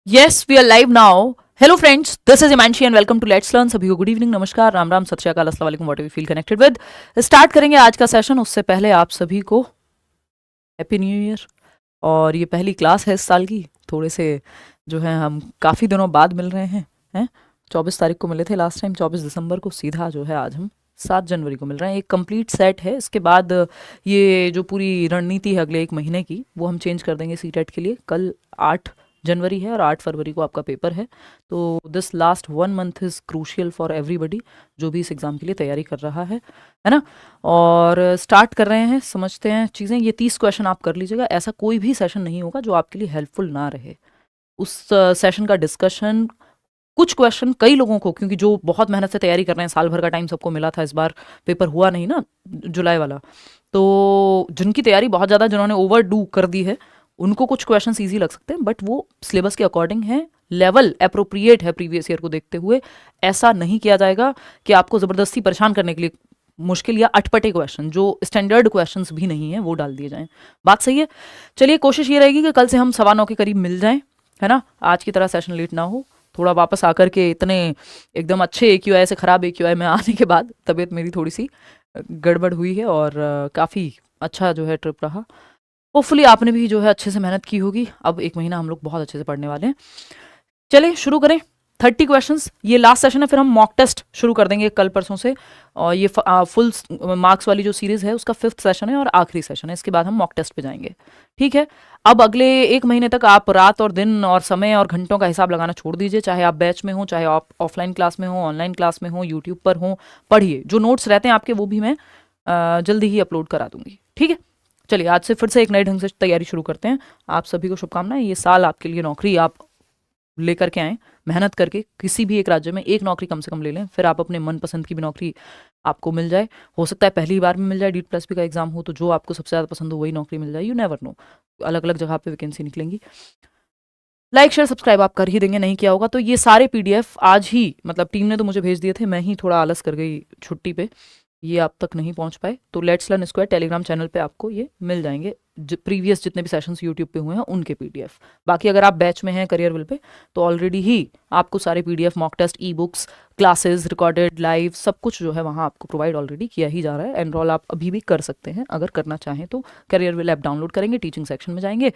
Yes, we are live now. Hello friends, this is Imanshi and welcome to Let's Learn. सभी को good evening, नमस्कार, राम राम, सत श्री अकाल, अस्सलाम वालेकुम, what ever you feel connected with. Start करेंगे आज का सेशन। उससे पहले आप सभी को हैप्पी न्यू ईयर। और ये पहली क्लास है इस साल की। थोड़े से जो है हम काफ़ी दिनों बाद मिल रहे हैं 24 तारीख को मिले थे लास्ट टाइम, 24 दिसंबर को। सीधा जो है आज हम 7 जनवरी को मिल रहे हैं। एक कंप्लीट सेट है। इसके बाद ये जो पूरी रणनीति है अगले एक महीने की, वो हम चेंज कर देंगे सीटेट के लिए। कल 8 जनवरी है और 8 फरवरी को आपका पेपर है। तो this last 1 month is crucial for everybody जो भी इस एग्ज़ाम के लिए तैयारी कर रहा है ना। और स्टार्ट कर रहे हैं, समझते हैं चीज़ें। ये 30 क्वेश्चन आप कर लीजिएगा। ऐसा कोई भी सेशन नहीं होगा जो आपके लिए हेल्पफुल ना रहे। उस सेशन का डिस्कशन, कुछ क्वेश्चन कई लोगों को, क्योंकि जो बहुत मेहनत से तैयारी कर रहे हैं, साल भर का टाइम सबको मिला था, इस बार पेपर हुआ नहीं ना जुलाई वाला, तो जिनकी तैयारी बहुत ज़्यादा, जिन्होंने ओवर डू कर दी है, उनको कुछ क्वेश्चन ईजी लग सकते हैं, बट वो सिलेबस के अकॉर्डिंग है, लेवल अप्रोप्रिएट है प्रीवियस ईयर को देखते हुए। ऐसा नहीं किया जाएगा कि आपको ज़बरदस्ती परेशान करने के लिए मुश्किल या अटपटे क्वेश्चन, जो स्टैंडर्ड क्वेश्चंस भी नहीं है, वो डाल दिए जाएं। बात सही है। चलिए, कोशिश ये रहेगी कि कल से हम 9:15 के करीब मिल जाएं, है ना। आज की तरह सेशन लेट ना हो। थोड़ा वापस आकर के इतने एकदम अच्छे AQI से ख़राब AQI में आने के बाद तबीयत मेरी थोड़ी सी गड़बड़ हुई है और काफ़ी अच्छा जो है ट्रिप रहा। होपफुली आपने भी जो है अच्छे से मेहनत की होगी। अब एक महीना हम लोग बहुत अच्छे से पढ़ने वाले हैं। चलिए शुरू करें। 30 क्वेश्चंस, ये लास्ट सेशन है, फिर हम मॉक टेस्ट शुरू कर देंगे कल परसों से। और ये फुल मार्क्स वाली जो सीरीज़ है उसका 5th सेशन है और आखिरी सेशन है। इसके बाद हम मॉक टेस्ट पे जाएंगे, ठीक है। अब अगले एक महीने तक आप रात और दिन और समय और घंटों का हिसाब लगाना छोड़ दीजिए। चाहे आप बैच में हो, चाहे आप ऑफलाइन क्लास में हो, ऑनलाइन क्लास में हो, यूट्यूब पर हो, पढ़िए। जो नोट्स रहते हैं आपके, वो भी मैं जल्दी ही अपलोड करा दूंगी, ठीक है। चलिए, आज से फिर से एक नए ढंग से तैयारी शुरू करते हैं। आप सभी को शुभकामनाएं। ये साल आपके लिए नौकरी आप लेकर के आएँ, मेहनत करके किसी भी एक राज्य में एक नौकरी कम से कम ले लें, फिर आप अपने मनपसंद की भी नौकरी आपको मिल जाए। हो सकता है पहली बार में मिल जाए, DPSP का एग्जाम हो, तो जो आपको सबसे ज़्यादा पसंद हो वही नौकरी मिल जाए। यू नेवर नो, अलग अलग जगह पे वैकेंसी निकलेंगी। लाइक शेयर सब्सक्राइब आप कर ही देंगे, नहीं किया होगा तो ये सारे PDF आज ही, मतलब टीम ने तो मुझे भेज दिए थे, मैं ही थोड़ा आलस कर गई छुट्टी पे, ये आप तक नहीं पहुंच पाए। तो let's learn square Telegram channel पे आपको ये मिल जाएंगे, प्रीवियस जितने भी सेशंस यूट्यूब पे हुए हैं उनके PDF। बाकी अगर आप बैच में हैं करियर विल पे, तो ऑलरेडी ही आपको सारे PDF, mock test, ebooks, classes, recorded, live, सब कुछ जो है वहाँ आपको प्रोवाइड ऑलरेडी किया ही जा रहा है। एनरोल आप अभी भी कर सकते हैं अगर करना चाहें तो। करियर विल ऐप डाउनलोड करेंगे, टीचिंग सेक्शन में जाएंगे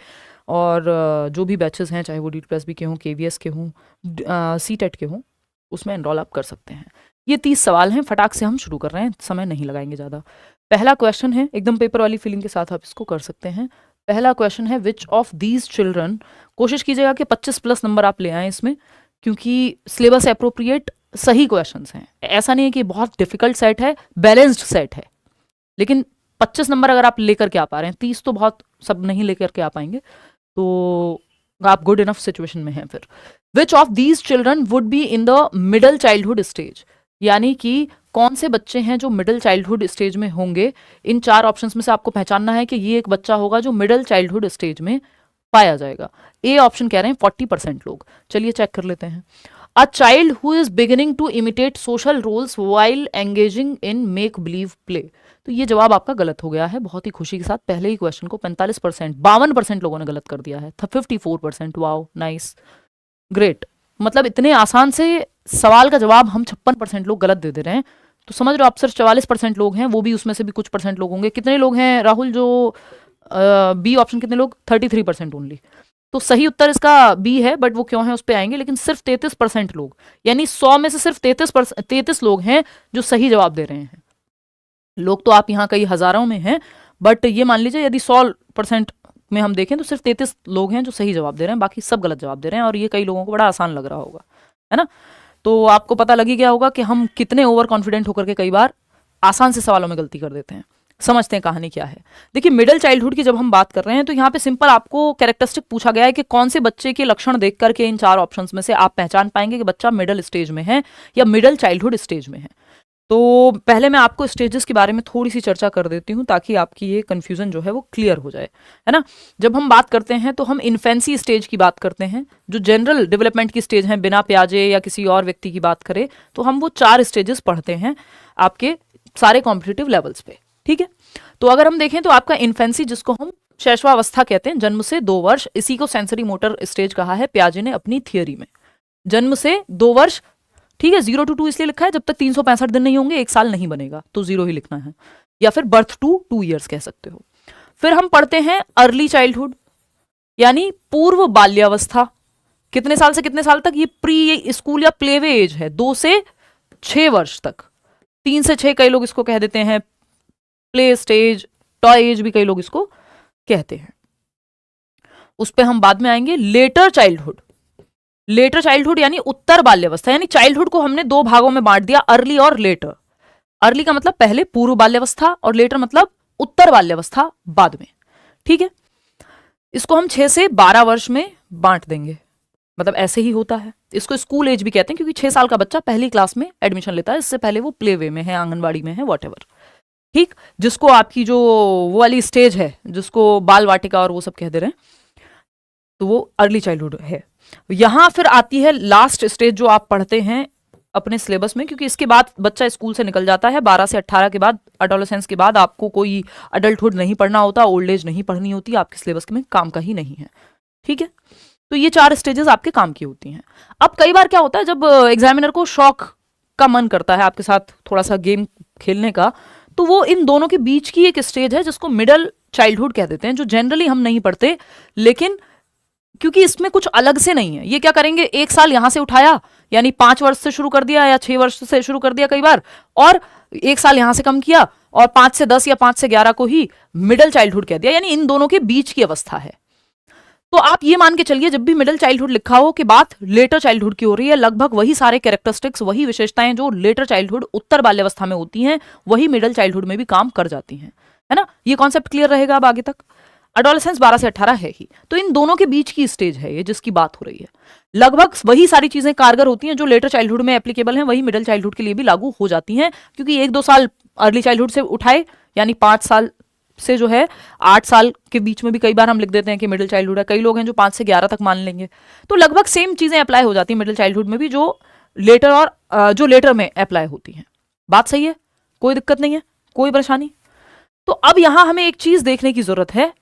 और जो भी बैचेस हैं, चाहे वो DPSP के हों, KVS के हों, CTET के हों, उसमें एनरोल आप कर सकते हैं। ये 30 सवाल हैं, फटाक से हम शुरू कर रहे हैं, समय नहीं लगाएंगे ज़्यादा। पहला क्वेश्चन है, एकदम पेपर वाली फीलिंग के साथ आप इसको कर सकते हैं। पहला क्वेश्चन है, विच ऑफ दीज चिल्ड्रन, कोशिश कीजिएगा कि 25+ नंबर आप ले आएँ इसमें, क्योंकि सिलेबस अप्रोप्रिएट सही क्वेश्चंस हैं। ऐसा नहीं है कि बहुत डिफिकल्ट सेट है, बैलेंस्ड सेट है, लेकिन 25 नंबर अगर आप लेकर के आ पा रहे हैं, 30 तो बहुत सब नहीं लेकर के आ पाएंगे, तो आप गुड इनफ सिचुएशन में हैं। फिर which of these children would be in the middle childhood stage, यानी कि कौन से बच्चे हैं जो मिडिल चाइल्डहुड स्टेज में होंगे। इन 4 ऑप्शंस में से आपको पहचानना है कि ये एक बच्चा होगा जो मिडिल चाइल्डहुड स्टेज में पाया जाएगा। ए ऑप्शन कह रहे हैं 40% लोग। चलिए चेक कर लेते हैं। A child who is beginning to imitate social roles while engaging in make believe play. तो ये जवाब आपका गलत हो गया है। बहुत ही खुशी के साथ पहले ही क्वेश्चन को 45%, 52% लोगों ने गलत कर दिया है। 54%। Wow, nice, great. मतलब इतने आसान से सवाल का जवाब हम 56% लोग गलत दे रहे हैं। तो समझ रहे हो, आप सिर्फ 44% लोग हैं, वो भी उसमें से भी कुछ % लोग होंगे। कितने लोग हैं राहुल जो बी ऑप्शन, कितने लोग? 33% ओनली। तो सही उत्तर इसका बी है, बट वो क्यों है उस पर आएंगे। लेकिन सिर्फ 33% लोग, यानी 100 में से सिर्फ 33 लोग हैं जो सही जवाब दे रहे हैं। लोग तो आप यहाँ कई हजारों में हैं, बट ये मान लीजिए यदि 100% में हम देखें तो सिर्फ 33 लोग हैं जो सही जवाब दे रहे हैं, बाकी सब गलत जवाब दे रहे हैं। और ये कई लोगों को बड़ा आसान लग रहा होगा, है ना। तो आपको पता लगी गया होगा कि हम कितने ओवर कॉन्फिडेंट होकर के कई बार आसान से सवालों में गलती कर देते हैं। समझते हैं कहानी क्या है। देखिए, मिडिल चाइल्डहुड की जब हम बात कर रहे हैं तो यहाँ पे सिंपल आपको कैरेक्टरिस्टिक पूछा गया है कि कौन से बच्चे के लक्षण देख करके इन 4 ऑप्शंस में से आप पहचान पाएंगे कि बच्चा मिडिल स्टेज में है या मिडिल चाइल्डहुड स्टेज में है। तो पहले मैं आपको स्टेजेस के बारे में थोड़ी सी चर्चा कर देती हूँ ताकि आपकी ये कन्फ्यूजन जो है वो क्लियर हो जाए, है ना। जब हम बात करते हैं तो हम इन्फेंसी स्टेज की बात करते हैं, जो जनरल डेवलपमेंट की स्टेज है, बिना प्याजे या किसी और व्यक्ति की बात करें तो हम वो 4 स्टेजेस पढ़ते हैं आपके सारे कॉम्पिटिटिव लेवल्स पे, ठीक है। तो अगर हम देखें तो आपका इन्फेंसी, जिसको हम शैशवावस्था कहते हैं, जन्म से 2 वर्ष, इसी को सेंसरी मोटर स्टेज कहा है पियाजे ने अपनी थियोरी में। जन्म से 2 वर्ष, ठीक है, 0 to 2 इसलिए लिखा है जब तक 365 दिन नहीं होंगे 1 साल नहीं बनेगा तो 0 ही लिखना है, या फिर बर्थ टू 2 ईयर्स कह सकते हो। फिर हम पढ़ते हैं अर्ली चाइल्डहुड यानी पूर्व बाल्यावस्था। कितने साल से कितने साल तक? ये प्री स्कूल या प्लेवे एज है, 2 से 6 वर्ष तक। 3 से 6 कई लोग इसको कह देते हैं, प्ले स्टेज, टॉय एज भी कई लोग इसको कहते हैं, उस पे हम बाद में आएंगे। लेटर चाइल्डहुड, लेटर चाइल्डहुड यानी उत्तर बाल्यावस्था, यानी चाइल्डहुड को हमने 2 भागों में बांट दिया, अर्ली और लेटर। अर्ली का मतलब पहले पूर्व बाल्यावस्था और लेटर मतलब उत्तर बाल्यावस्था बाद में, ठीक है। इसको हम 6 से 12 वर्ष में बांट देंगे, मतलब ऐसे ही होता है। इसको स्कूल एज भी कहते हैं क्योंकि 6 साल का बच्चा पहली क्लास में एडमिशन लेता है, इससे पहले वो प्ले वे में है, आंगनबाड़ी में है, वॉटएवर, ठीक। जिसको आपकी जो वो वाली स्टेज है जिसको बाल वाटिका और वो सब कह दे रहे हैं, तो वो अर्ली चाइल्डहुड है। यहां फिर आती है लास्ट स्टेज जो आप पढ़ते हैं अपने सिलेबस में, क्योंकि इसके बाद बच्चा स्कूल से निकल जाता है। 12 से 18 के बाद, एडोलेसेंस के बाद आपको कोई अडल्टहुड नहीं पढ़ना होता, ओल्ड एज नहीं पढ़नी होती, आपके सिलेबस में काम का ही नहीं है, ठीक है। तो ये 4 स्टेजेस आपके काम की होती हैं। अब कई बार क्या होता है, जब एग्जामिनर को शौक का मन करता है आपके साथ थोड़ा सा गेम खेलने का, तो वो इन दोनों के बीच की एक स्टेज है जिसको मिडल चाइल्डहुड कह देते हैं, जो जनरली हम नहीं पढ़ते, लेकिन क्योंकि इसमें कुछ अलग से नहीं है। ये क्या करेंगे, 1 साल यहां से उठाया, यानी 5 वर्ष से शुरू कर दिया या 6 वर्ष से शुरू कर दिया कई बार, और 1 साल यहां से कम किया, और 5 से 10 या 5 से 11 को ही मिडल चाइल्डहुड कह दिया, यानी इन दोनों के बीच की अवस्था है। तो आप ये मान के चलिए जब भी मिडिल चाइल्डहुड लिखा हो कि बात लेटर चाइल्डहुड की हो रही है, लगभग वही सारे कैरेक्टरिस्टिक्स, वही विशेषताएं जो लेटर चाइल्डहुड उत्तर बाल्यावस्था में होती हैं, वही मिडिल चाइल्डहुड में भी काम कर जाती हैं, है ना। ये कॉन्सेप्ट क्लियर रहेगा अब आगे तक। एडोलेसेंस 12 से 18 है ही, तो इन दोनों के बीच की स्टेज है ये जिसकी बात हो रही है। लगभग वही सारी चीजें कारगर होती हैं जो लेटर चाइल्डहुड में एप्लीकेबल हैं, वही मिडिल चाइल्डहुड के लिए भी लागू हो जाती हैं, क्योंकि 1-2 साल अर्ली चाइल्डहुड से उठाए, यानी 5 साल से जो है 8 साल के बीच में भी कई बार हम लिख देते हैं कि मिडिल चाइल्डहुड है। कई लोग हैं जो 5 से 11 तक मान लेंगे, तो लगभग सेम चीजें अप्लाई हो जाती हैं मिडिल चाइल्डहुड में भी जो लेटर और जो लेटर में अप्लाई होती हैं। बात सही है, कोई दिक्कत नहीं है, कोई परेशानी। तो अब यहां हमें एक चीज देखने की जरूरत है,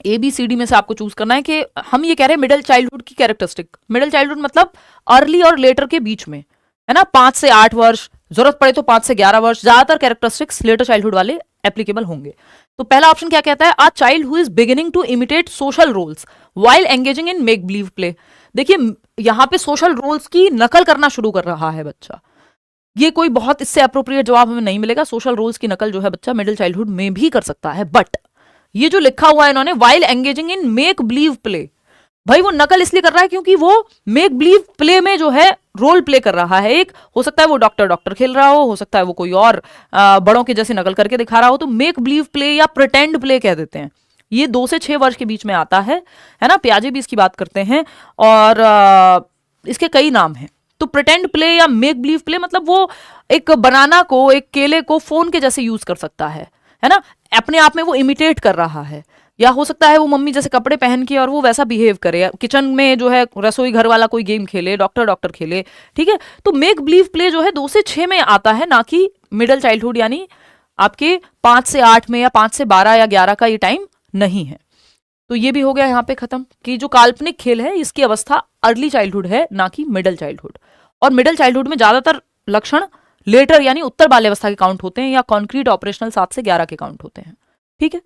ABCD में से आपको चूज करना है कि हम ये कह रहे हैं मिडिल चाइल्डहुड की कैरेक्टरिस्टिक। मिडिल चाइल्डहुड मतलब अर्ली और लेटर के बीच में, है ना, 5 से 8 वर्ष, जरूरत पड़े तो 5 से 11 वर्ष, ज्यादातर कैरेक्टरिस्टिक्स लेटर चाइल्डहुड वाले एप्लीकेबल होंगे। तो पहला ऑप्शन क्या कहता है, a child who is beginning to imitate social roles while engaging in make believe play. देखिए यहां पे सोशल रोल्स की नकल करना शुरू कर रहा है बच्चा। ये कोई बहुत इससे अप्रोप्रिएट जवाब हमें नहीं मिलेगा। सोशल रोल्स की नकल जो है बच्चा मिडिल चाइल्डहुड में भी कर सकता है, बट ये जो लिखा हुआ है इन्होंने while engaging in make believe play, भाई वो नकल इसलिए कर रहा है क्योंकि वो मेक बिलीव प्ले में जो है रोल प्ले कर रहा है। एक हो सकता है वो डॉक्टर खेल रहा हो सकता है वो कोई और बड़ों के जैसे नकल करके दिखा रहा हो, तो मेक बिलीव प्ले या प्रिटेंड प्ले कह देते हैं। ये 2 से 6 वर्ष के बीच में आता है ना। पियाजे भी इसकी बात करते हैं और इसके कई नाम हैं। तो प्रिटेंड प्ले या मेक बिलीव प्ले मतलब वो एक बनाना को, एक केले को फोन के जैसे यूज कर सकता है ना, अपने आप में वो इमिटेट कर रहा है। या हो सकता है वो मम्मी जैसे कपड़े पहन के और वो वैसा बिहेव करे, किचन में जो है रसोई घर वाला कोई गेम खेले, डॉक्टर खेले, ठीक है। तो मेक बिलीव प्ले जो है 2 से 6 में आता है, ना कि मिडिल चाइल्डहुड यानी आपके 5 से 8 में या 5 से 12 या 11 का ये टाइम नहीं है। तो ये भी हो गया यहाँ पे खत्म कि जो काल्पनिक खेल है इसकी अवस्था अर्ली चाइल्डहुड है, ना कि मिडिल चाइल्डहुड। और मिडिल चाइल्डहुड में ज्यादातर लक्षण लेटर यानी उत्तर बाल्यावस्था के काउंट होते हैं, या कॉन्क्रीट ऑपरेशनल 7 से 11 के काउंट होते हैं, ठीक है।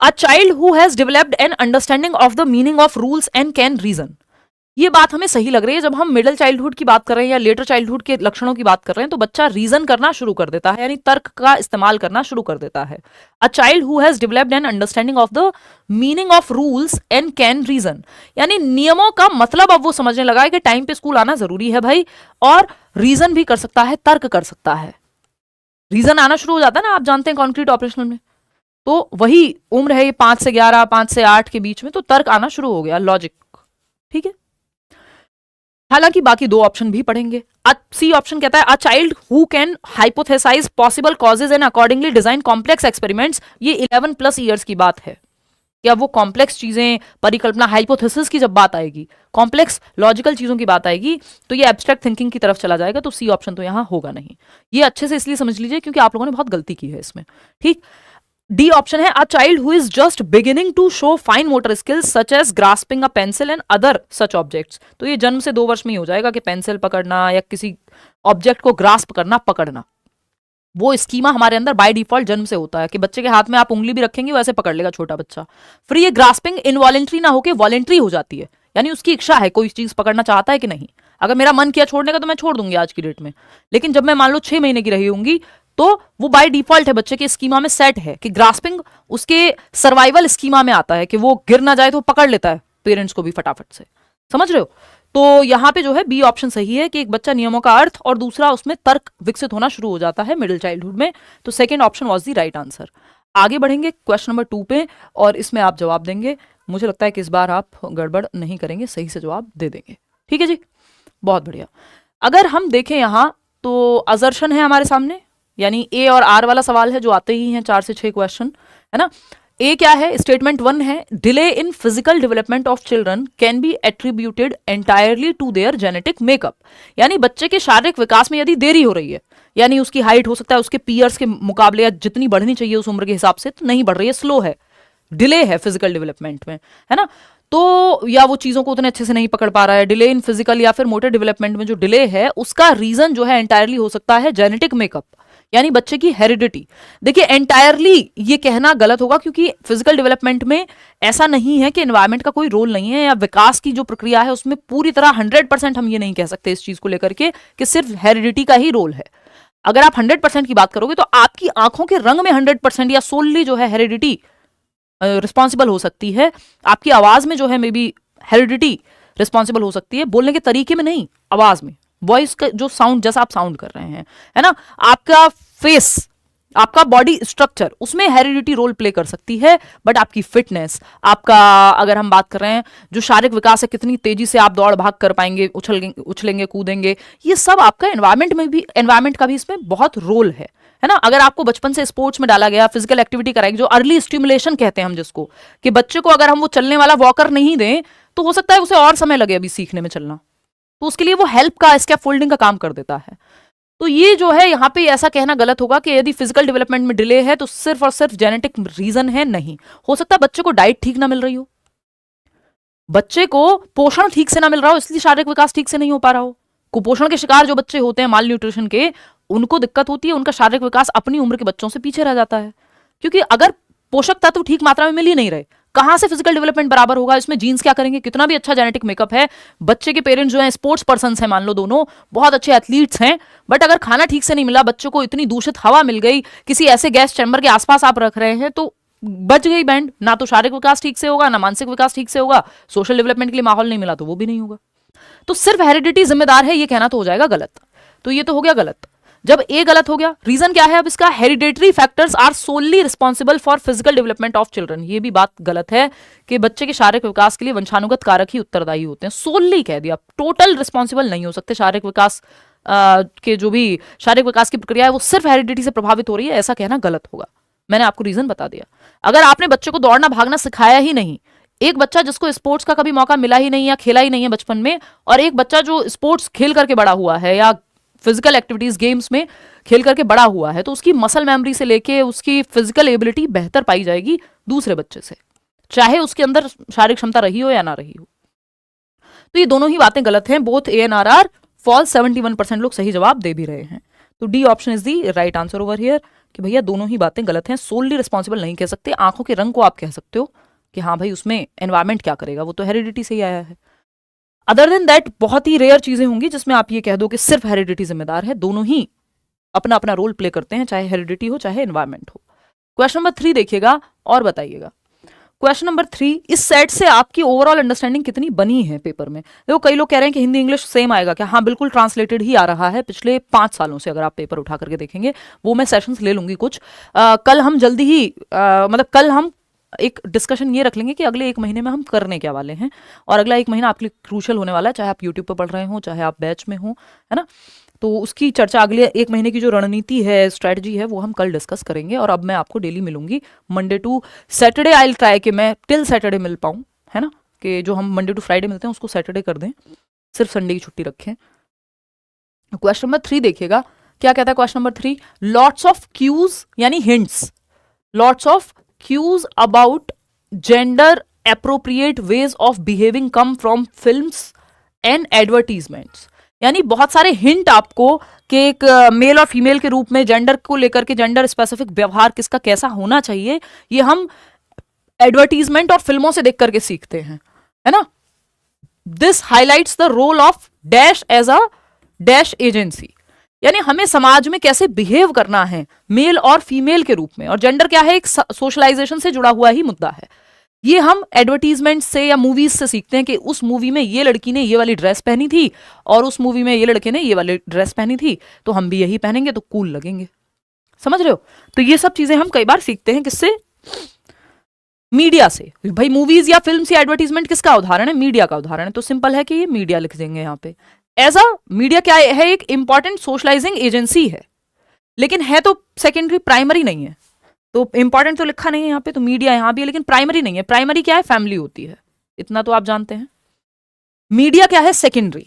A child who has developed an understanding of the meaning of rules and can reason, ये बात हमें सही लग रही है। जब हम मिडिल चाइल्डहुड की बात कर रहे हैं या लेटर चाइल्डहुड के लक्षणों की बात कर रहे हैं तो बच्चा रीजन करना शुरू कर देता है, यानी तर्क का इस्तेमाल करना शुरू कर देता है। A child who has developed an understanding of the meaning of rules and can reason, यानी नियमों का मतलब अब वो समझने लगा है कि टाइम पे स्कूल आना जरूरी है भाई, और रीजन भी कर सकता है, तर्क कर सकता है। रीजन आना शुरू हो जाता है ना, आप जानते हैं कॉन्क्रीट ऑपरेशनल में, तो वही उम्र है ये 5 से 11, 5 से 8 के बीच में, तो तर्क आना शुरू हो गया, लॉजिक, ठीक है। हालांकि बाकी 2 ऑप्शन भी पढ़ेंगे। सी ऑप्शन कहता है a child who can hypothesised possible causes and accordingly design complex experiments, ये 11+ ईयर्स की बात है। क्या वो कॉम्प्लेक्स चीजें, परिकल्पना, हाइपोथेसिस की जब बात आएगी, कॉम्प्लेक्स लॉजिकल चीजों की बात आएगी, तो ये एब्स्ट्रैक्ट थिंकिंग की तरफ चला जाएगा, तो सी ऑप्शन तो यहां होगा नहीं। ये अच्छे से इसलिए समझ लीजिए क्योंकि आप लोगों ने बहुत गलती की है इसमें, ठीक। डी ऑप्शन है, a child who is just beginning to show fine motor skills such as grasping a pencil and other such objects. तो ये जन्म से 2 वर्ष में ही हो जाएगा कि पेंसिल पकड़ना या किसी ऑब्जेक्ट को ग्रास्प करना, पकड़ना, वो स्कीमा हमारे अंदर बाय डिफॉल्ट जन्म से होता है कि बच्चे के हाथ में आप उंगली भी रखेंगे वैसे पकड़ लेगा छोटा बच्चा। फिर ये ग्रास्पिंग इनवॉलेंट्री ना होकर वॉलेंट्री हो जाती है, यानी उसकी इच्छा है, कोई चीज पकड़ना चाहता है कि नहीं। अगर मेरा मन किया छोड़ने का तो मैं छोड़ दूंगी आज की डेट में, लेकिन जब मैं मान लो 6 महीने की रही होंगी तो वो बाय डिफॉल्ट है, बच्चे के स्कीमा में सेट है कि ग्रास्पिंग उसके सर्वाइवल स्कीमा में आता है कि वो गिर ना जाए तो पकड़ लेता है पेरेंट्स को भी फटाफट से। समझ रहे हो? तो यहाँ पे जो है बी ऑप्शन सही है कि एक बच्चा नियमों का अर्थ और दूसरा उसमें तर्क विकसित होना शुरू हो जाता है मिडिल चाइल्डहुड में। तो second option was the right answer. आगे बढ़ेंगे क्वेश्चन नंबर 2 पे और इसमें आप जवाब देंगे। मुझे लगता है कि इस बार आप गड़बड़ नहीं करेंगे, सही से जवाब दे देंगे। ठीक है जी, बहुत बढ़िया। अगर हम देखें यहाँ तो अजर्शन है हमारे सामने, यानी ए और आर वाला सवाल है जो आते ही हैं 4 से 6 क्वेश्चन, है ना। ए क्या है? स्टेटमेंट 1 है, delay in physical development of children can be attributed entirely to their genetic makeup. यानी बच्चे के शारीरिक विकास में यदि देरी हो रही है, यानी उसकी हाइट हो सकता है उसके पीयर्स के मुकाबले या जितनी बढ़नी चाहिए उस उम्र के हिसाब से तो नहीं बढ़ रही है, स्लो है, डिले है फिजिकल डेवलपमेंट में, है ना। तो या वो चीजों को उतने अच्छे से नहीं पकड़ पा रहा है, डिले इन फिजिकल या फिर मोटर डेवलपमेंट में जो डिले है उसका रीजन जो है एंटायरली हो सकता है जेनेटिक मेकअप, यानी बच्चे की हेरिडिटी। देखिए एंटायरली ये कहना गलत होगा क्योंकि फिजिकल डेवलपमेंट में ऐसा नहीं है कि एनवायरमेंट का कोई रोल नहीं है या विकास की जो प्रक्रिया है उसमें पूरी तरह 100% हम ये नहीं कह सकते इस चीज को लेकर के कि सिर्फ हेरिडिटी का ही रोल है। अगर आप 100% की बात करोगे तो आपकी आंखों के रंग में 100% या सोलली जो है हेरिडिटी रिस्पॉन्सिबल हो सकती है, आपकी आवाज में जो है मे बी हेरिडिटी रिस्पॉन्सिबल हो सकती है, बोलने के तरीके में नहीं, आवाज में, वॉइस का जो साउंड जैसा आप साउंड कर रहे हैं, है ना, आपका फेस, आपका बॉडी स्ट्रक्चर, उसमें हेरिडिटी रोल प्ले कर सकती है। बट आपकी फिटनेस, आपका अगर हम बात कर रहे हैं जो शारीरिक विकास है, कितनी तेजी से आप दौड़ भाग कर पाएंगे, उछलेंगे कूदेंगे, ये सब आपका एनवायरमेंट में भी, एनवायरमेंट का भी इसमें बहुत रोल है ना। अगर आपको बचपन से स्पोर्ट्स में डाला गया, फिजिकल एक्टिविटी कराएगी, जो अर्ली स्टिमुलेशन कहते हैं हम जिसको, कि बच्चे को अगर हम वो चलने वाला वॉकर नहीं दें तो हो सकता है उसे और समय लगे अभी सीखने में चलना, तो उसके लिए वो हेल्प का, स्कैफोल्डिंग का काम कर देता है। तो ये जो है यहाँ पे ऐसा कहना गलत होगा कि यदि फिजिकल डेवलपमेंट में डिले है तो सिर्फ और सिर्फ जेनेटिक रीजन है, नहीं। हो सकता है बच्चे को डाइट ठीक ना मिल रही हो, बच्चे को पोषण ठीक से ना मिल रहा हो, इसलिए शारीरिक विकास ठीक से नहीं हो पा रहा हो। कुपोषण के शिकार जो बच्चे होते हैं, माल न्यूट्रिशन के, उनको दिक्कत होती है, उनका शारीरिक विकास अपनी उम्र के बच्चों से पीछे रह जाता है, क्योंकि अगर पोषक तत्व ठीक मात्रा में मिल ही नहीं रहे, कहां से फिजिकल डेवलपमेंट बराबर होगा? इसमें जीन्स क्या करेंगे? कितना भी अच्छा जेनेटिक मेकअप है, बच्चे के पेरेंट्स जो हैं स्पोर्ट्स पर्सन हैं, मान लो दोनों बहुत अच्छे एथलीट्स हैं, बट अगर खाना ठीक से नहीं मिला, बच्चों को इतनी दूषित हवा मिल गई, किसी ऐसे गैस चैम्बर के आसपास आप रख रहे हैं, तो बच गई बैंड। ना तो शारीरिक विकास ठीक से होगा, ना मानसिक विकास ठीक से होगा, सोशल डेवलपमेंट के लिए माहौल नहीं मिला तो वो भी नहीं होगा। तो सिर्फ हेरिडिटी जिम्मेदार है ये कहना तो हो जाएगा गलत। तो ये तो हो गया गलत। जब ए गलत हो गया, रीजन क्या है अब इसका? Hereditary factors are solely responsible for physical development of children. ये भी बात गलत है कि बच्चे के शारीरिक विकास के लिए वंशानुगत कारक ही उत्तरदायी होते हैं। सोनली कह दिया, टोटल रिस्पॉन्सिबल नहीं हो सकते। शारीरिक विकास के जो भी शारीरिक विकास की प्रक्रिया है वो सिर्फ हेरिडिटी से प्रभावित हो रही है, ऐसा कहना गलत होगा। मैंने आपको रीजन बता दिया। अगर आपने बच्चे को दौड़ना भागना सिखाया ही नहीं, एक बच्चा जिसको स्पोर्ट्स का कभी मौका मिला ही नहीं या खेला ही नहीं है बचपन में, और एक बच्चा जो स्पोर्ट्स खेल करके बड़ा हुआ है या फिजिकल एक्टिविटीज गेम्स में खेल करके बड़ा हुआ है, तो उसकी मसल मेमोरी से लेके उसकी फिजिकल एबिलिटी बेहतर पाई जाएगी दूसरे बच्चे से, चाहे उसके अंदर शारीरिक क्षमता रही हो या ना रही हो। तो ये दोनों ही बातें गलत हैं। Both A and R are false. 71% लोग सही जवाब दे भी रहे हैं। तो D option is the right answer over here कि भैया दोनों ही बातें गलत हैं। सोलली रिस्पॉन्सिबल नहीं कह सकते। आंखों के रंग को आप कह सकते हो कि हाँ भाई उसमें एनवायरमेंट क्या करेगा, वो तो हेरिडिटी से ही आया है। अदर देन दैट बहुत ही रेयर चीजें होंगी जिसमें आप ये कह दो कि सिर्फ हेरिडिटी जिम्मेदार है। दोनों ही अपना अपना रोल प्ले करते हैं, चाहे हेरिडिटी हो चाहे एनवायरमेंट हो। क्वेश्चन नंबर 3 देखिएगा और बताइएगा। क्वेश्चन नंबर 3, इस सेट से आपकी ओवरऑल अंडरस्टैंडिंग कितनी बनी है पेपर में? देखो कई लोग कह रहे हैं कि हिंदी इंग्लिश सेम आएगा क्या? हाँ बिल्कुल ट्रांसलेटेड ही आ रहा है पिछले 5 सालों से। अगर आप पेपर उठा करके देखेंगे, वो मैं सेशंस ले लूंगी कुछ। कल हम जल्दी ही मतलब कल हम एक डिस्कशन ये रख लेंगे कि अगले 1 महीने में हम करने क्या वाले हैं, और अगला 1 महीना आपके लिए क्रूशल होने वाला है, चाहे आप यूट्यूब पर पढ़ रहे हो चाहे आप बैच में हो, है ना। तो उसकी चर्चा अगले 1 महीने की जो रणनीति है, स्ट्रैटेजी है, वो हम कल डिस्कस करेंगे। और अब मैं आपको डेली मिलूंगी Monday to Saturday. I will try कि मैं टिल सैटरडे मिल पाऊँ, है ना, कि जो हम मंडे टू फ्राइडे मिलते हैं उसको सैटरडे कर दें, सिर्फ संडे की छुट्टी रखें। क्वेश्चन नंबर 3 देखिएगा क्या कहता है। Question number 3, lots of cues यानी hints lots of cues about gender appropriate ways of behaving come from films and advertisements. यानी बहुत सारे हिंट आपको कि एक मेल और फीमेल के रूप में जेंडर को लेकर के जेंडर स्पेसिफिक व्यवहार किसका कैसा होना चाहिए, ये हम एडवर्टीजमेंट और फिल्मों से देख करके सीखते हैं, है ना। This highlights the role of dash as a dash agency. यानी हमें समाज में कैसे बिहेव करना है मेल और फीमेल के रूप में, और जेंडर क्या है, एक सोशलाइजेशन से जुड़ा हुआ ही मुद्दा है। ये हम एडवर्टीजमेंट से या मूवीज से सीखते हैं कि उस मूवी में ये लड़की ने ये वाली ड्रेस पहनी थी और उस मूवी में ये लड़के ने ये वाली ड्रेस पहनी थी, तो हम भी यही पहनेंगे तो कूल लगेंगे। समझ रहे हो? तो ये सब चीजें हम कई बार सीखते हैं किससे, मीडिया से। भाई मूवीज या फिल्म या एडवर्टीजमेंट किसका उदाहरण है, मीडिया का उदाहरण है, तो सिंपल है कि ये मीडिया लिख देंगे यहाँ पे। एज अ मीडिया क्या है, एक इंपॉर्टेंट सोशलाइजिंग एजेंसी है, लेकिन है तो सेकेंडरी, प्राइमरी नहीं है। तो इंपॉर्टेंट तो लिखा नहीं है यहाँ पे, तो मीडिया यहाँ भी है लेकिन प्राइमरी नहीं है। प्राइमरी क्या है, फैमिली होती है, इतना तो आप जानते हैं। मीडिया क्या है, सेकेंडरी।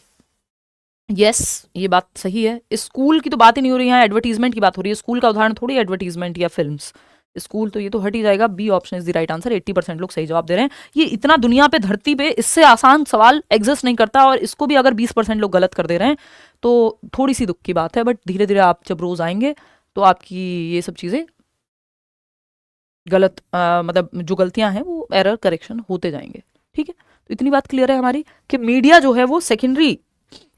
यस ये बात सही है। स्कूल की तो बात ही नहीं हो रही है, एडवर्टीजमेंट की बात हो रही है। स्कूल का उदाहरण थोड़ी एडवर्टीजमेंट या फिल्म्स, स्कूल तो ये तो हट ही जाएगा। B option is the right answer. 80% लोग सही जवाब दे रहे हैं। ये इतना दुनिया पे धरती पे इससे आसान सवाल एग्जिस्ट नहीं करता, और इसको भी अगर 20% लोग गलत कर दे रहे हैं तो थोड़ी सी दुख की बात है। बट धीरे धीरे आप जब रोज आएंगे तो आपकी ये सब चीजें गलत मतलब जो गलतियां हैं वो एरर करेक्शन होते जाएंगे। ठीक है, तो इतनी बात क्लियर है हमारी कि मीडिया जो है वो सेकेंडरी